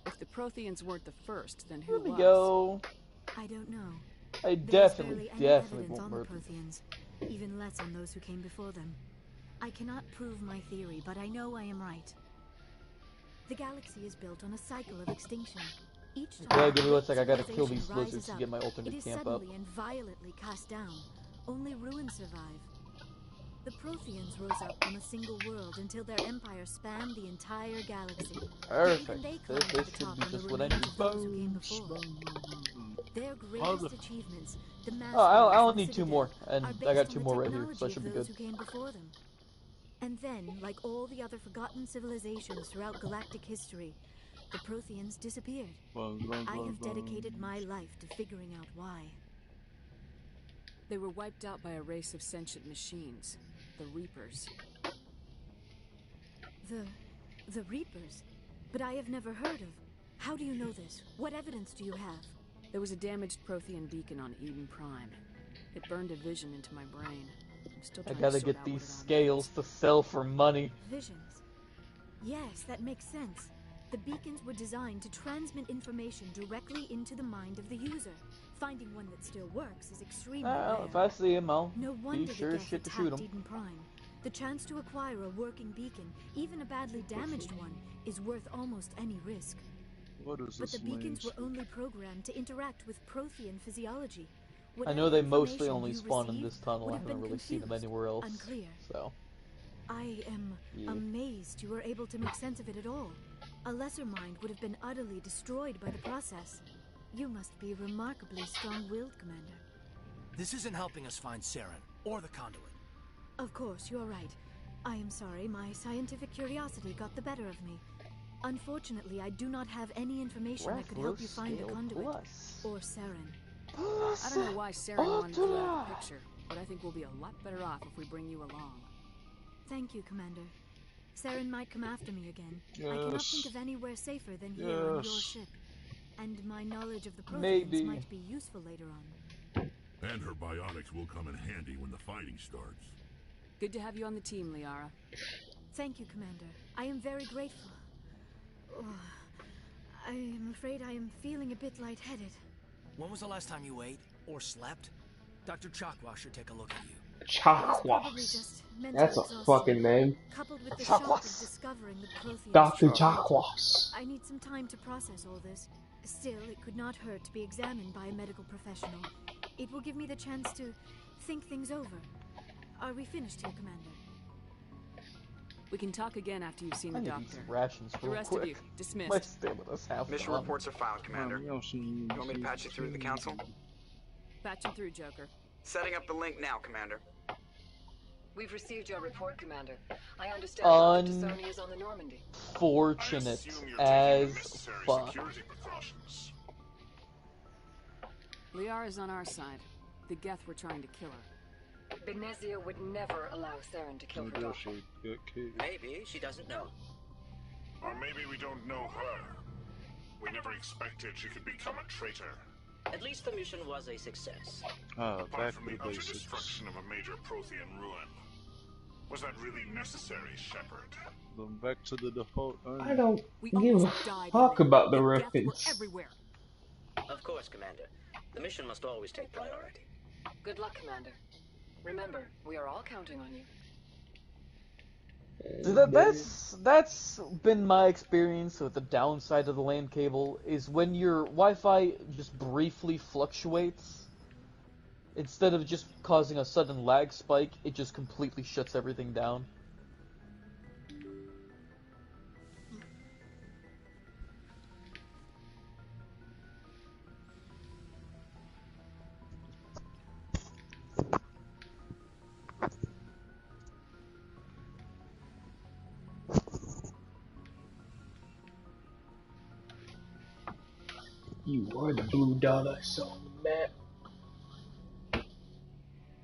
If the Protheans weren't the first, then who Here we was? go. I don't know. I There's definitely barely any evidence won't on the murder. Protheans, even less on those who came before them. I cannot prove my theory, but I know I am right. The galaxy is built on a cycle of extinction. Each time Yeah, give me 1 sec. I gotta kill these civilization lizards rises to up, get my it alternate is camp up. suddenly and violently cast down. Only ruins survive. The Protheans rose up on a single world until their empire spanned the entire galaxy. Perfect. Even they This climbed to the should top be on the just what I remains need. of those who came before. Their greatest achievements, the mass Oh, I murders don't of need 2 Citadel, more, and are I based got on 2 the more right here, so I technology should be of those good. who came before them. And then, like all the other forgotten civilizations throughout galactic history, the Protheans disappeared. I have dedicated my life to figuring out why. They were wiped out by a race of sentient machines, the Reapers. The Reapers? But I have never heard of. How do you know this? What evidence do you have? There was a damaged Prothean beacon on Eden Prime. It burned a vision into my brain. I'm still I trying gotta to sort get out these what it all scales to sell for money. Visions. Yes, that makes sense. The beacons were designed to transmit information directly into the mind of the user. Finding one that still works is extremely rare. If I see him, I'll No be wonder sure the as Geth shit to shoot attacked him. Eden Prime. The chance to acquire a working beacon, even a badly damaged one, is worth almost any risk. What is But this the beacons were lame only programmed to interact with Prothean physiology. I know they Whatever mostly information only you spawn in received this tunnel. would I have haven't been really seen them anywhere else. unclear. So. I am Yeah. amazed you were able to make sense of it at all. A lesser mind would have been utterly destroyed by the process. You must be remarkably strong-willed, Commander. This isn't helping us find Saren, or the conduit. Of course, you're right. I am sorry, my scientific curiosity got the better of me. Unfortunately, I do not have any information that could help you find the conduit. Or Saren. I don't know why Saren wanted you out of the picture, but I think we'll be a lot better off if we bring you along. Thank you, Commander. Saren might come after me again. I cannot Yes. think of anywhere safer than here on your Yes. ship. And my knowledge of the Protheans Maybe. might be useful later on. And her bionics will come in handy when the fighting starts. Good to have you on the team, Liara. Thank you, Commander. I am very grateful. Oh, I am afraid I am feeling a bit lightheaded. When was the last time you ate, or slept? Dr. Chakwas should take a look at you. Chakwas. That's a fucking name. Coupled with the shock of discovering the Protheans. Dr. Chakwas. I need some time to process all this. Still, it could not hurt to be examined by a medical professional. It will give me the chance to think things over. Are we finished here, Commander? We can talk again after you've seen I the need doctor. these rations The real rest of quick. you, dismissed. My stamina's half Mission gone. reports are filed, Commander. You want me to patch you through to the Council? Patch him through, Joker. Setting up the link now, Commander. We've received your report, Commander. I understand Dr. T'Soni is on the Normandy. Fortunate as fuck. Liara's on our side. The Geth were trying to kill her. Benezia would never allow Saren to kill her daughter. Maybe she doesn't know. Or maybe we don't know her. We never expected she could become a traitor. At least the mission was a success. Back Apart from to the the utter basics. destruction of a major Prothean ruin. Was that really necessary, Shepard? Going back to the default. I don't give a fuck about the rockets. Of course, Commander. The mission must always take priority. Good luck, Commander. Remember, we are all counting on you. That's been my experience with the downside of the LAN cable, is when your Wi-Fi just briefly fluctuates, instead of just causing a sudden lag spike, it just completely shuts everything down. You are the blue dot I saw on the map.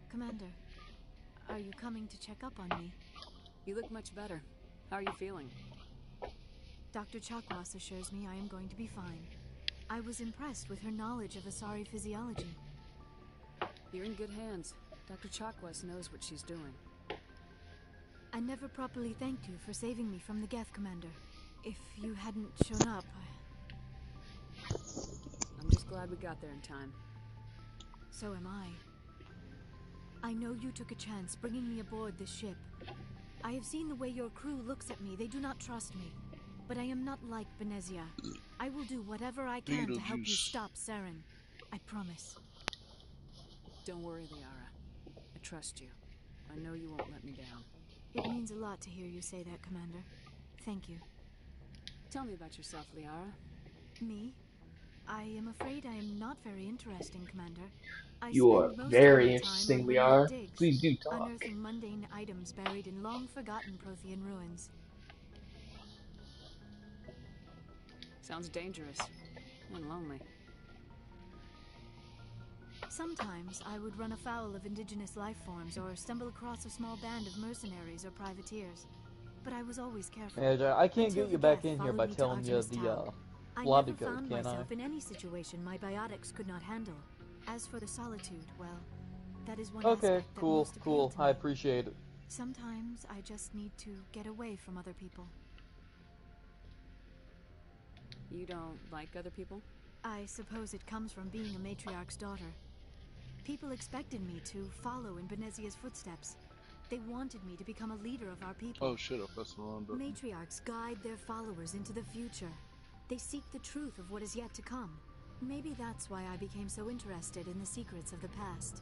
Commander, are you coming to check up on me? You look much better. How are you feeling? Dr. Chakwas assures me I am going to be fine. I was impressed with her knowledge of Asari physiology. You're in good hands. Dr. Chakwas knows what she's doing. I never properly thanked you for saving me from the Geth, Commander. If you hadn't shown up, I'm just glad we got there in time. So am I. I know you took a chance bringing me aboard this ship. I have seen the way your crew looks at me. They do not trust me. But I am not like Benezia. I will do whatever I can to help you stop Saren. I promise. Don't worry, Liara. I trust you. I know you won't let me down. It means a lot to hear you say that, Commander. Thank you. Tell me about yourself, Liara. Me? I am afraid I am not very interesting, Commander. You are very interesting, Liara. Please do talk. Unearthing mundane items buried in long-forgotten Prothean ruins. Sounds dangerous and lonely. Sometimes I would run afoul of indigenous life forms or stumble across a small band of mercenaries or privateers. But I was always careful. Yeah, I can't get you back in here by telling you the lobby code, found can I? myself in any situation my biotics could not handle. As for the solitude, well, that is one Okay, aspect that cool, most cool. appealed to me. I appreciate it. Sometimes I just need to get away from other people. You don't like other people? I suppose it comes from being a matriarch's daughter. People expected me to follow in Benezia's footsteps. They wanted me to become a leader of our people. Oh shit, I pressed the wrong button. Matriarchs guide their followers into the future. They seek the truth of what is yet to come. Maybe that's why I became so interested in the secrets of the past.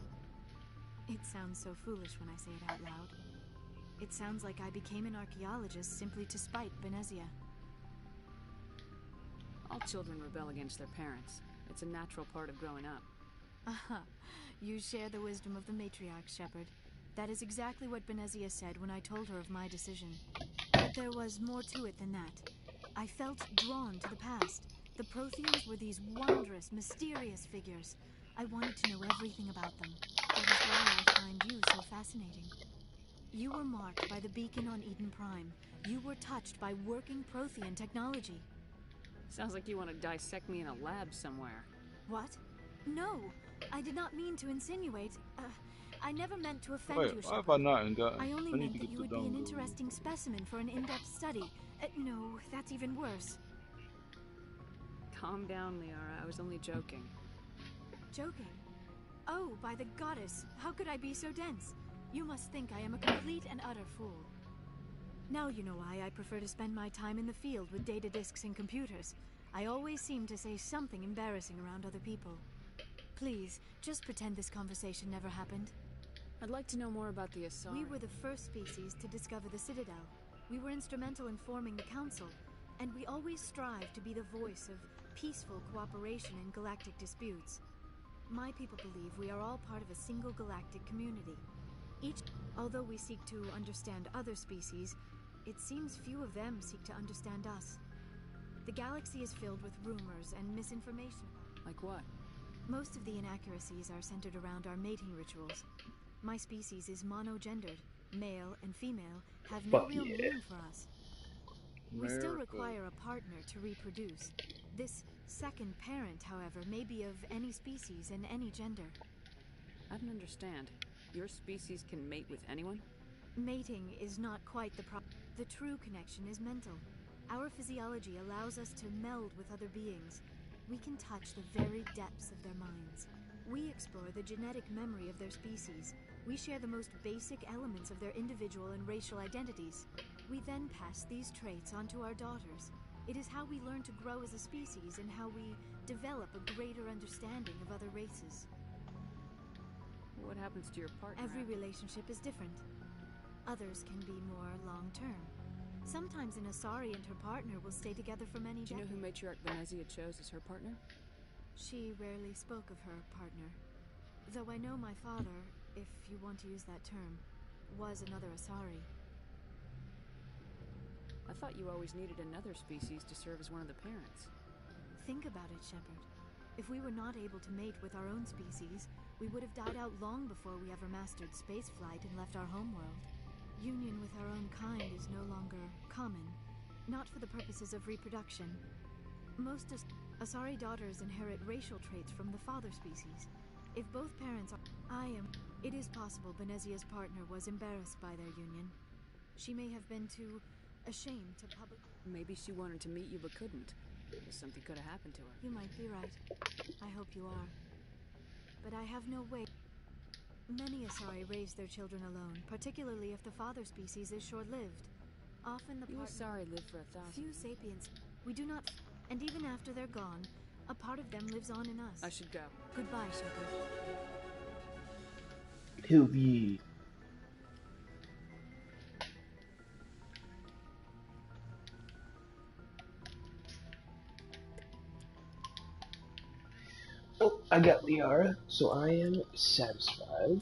It sounds so foolish when I say it out loud. It sounds like I became an archaeologist simply to spite Benezia. All children rebel against their parents. It's a natural part of growing up. Aha, you share the wisdom of the matriarch, Shepard. That is exactly what Benezia said when I told her of my decision. But there was more to it than that. I felt drawn to the past. The Protheans were these wondrous, mysterious figures. I wanted to know everything about them. That is why I find you so fascinating. You were marked by the beacon on Eden Prime. You were touched by working Prothean technology. Sounds like you want to dissect me in a lab somewhere. What? No, I did not mean to insinuate. I never meant to offend Wait, you, why have Shepard. I not gotten? I only need meant to that get you the would be an download. interesting specimen for an in-depth study. No, that's even worse. Calm down, Liara. I was only joking. Joking? Oh, by the goddess, how could I be so dense? You must think I am a complete and utter fool. Now you know why I prefer to spend my time in the field with data disks and computers. I always seem to say something embarrassing around other people. Please, just pretend this conversation never happened. I'd like to know more about the Asari. We were the first species to discover the Citadel. We were instrumental in forming the Council, and we always strive to be the voice of peaceful cooperation in galactic disputes. My people believe we are all part of a single galactic community. Although we seek to understand other species, it seems few of them seek to understand us. The galaxy is filled with rumors and misinformation. Like what? Most of the inaccuracies are centered around our mating rituals. My species is monogendered. Male and female have no real meaning for us. We still require a partner to reproduce. This second parent, however, may be of any species and any gender. I don't understand. Your species can mate with anyone? Mating is not quite the problem. The true connection is mental. Our physiology allows us to meld with other beings. We can touch the very depths of their minds. We explore the genetic memory of their species. We share the most basic elements of their individual and racial identities. We then pass these traits on to our daughters. It is how we learn to grow as a species and how we develop a greater understanding of other races. What happens to your partner? Every relationship is different. Others can be more long-term. Sometimes an Asari and her partner will stay together for many decades. Do you know who Matriarch Venezia chose as her partner? She rarely spoke of her partner. Though I know my father, if you want to use that term, was another Asari. I thought you always needed another species to serve as one of the parents. Think about it, Shepard. If we were not able to mate with our own species, we would have died out long before we ever mastered spaceflight and left our homeworld. Union with our own kind is no longer common, not for the purposes of reproduction. Most Asari daughters inherit racial traits from the father species. If both parents are... It is possible Venezia's partner was embarrassed by their union. She may have been too ashamed to public... Maybe she wanted to meet you but couldn't. Something could have happened to her. You might be right. I hope you are. But I have no way... Many Asari raise their children alone, particularly if the father species is short-lived. Often the Asari live for 1,000. Few sapiens. We do not... And even after they're gone, a part of them lives on in us. I should go. Goodbye, Shepard. Who ye? Oh, I got Liara, so I am satisfied.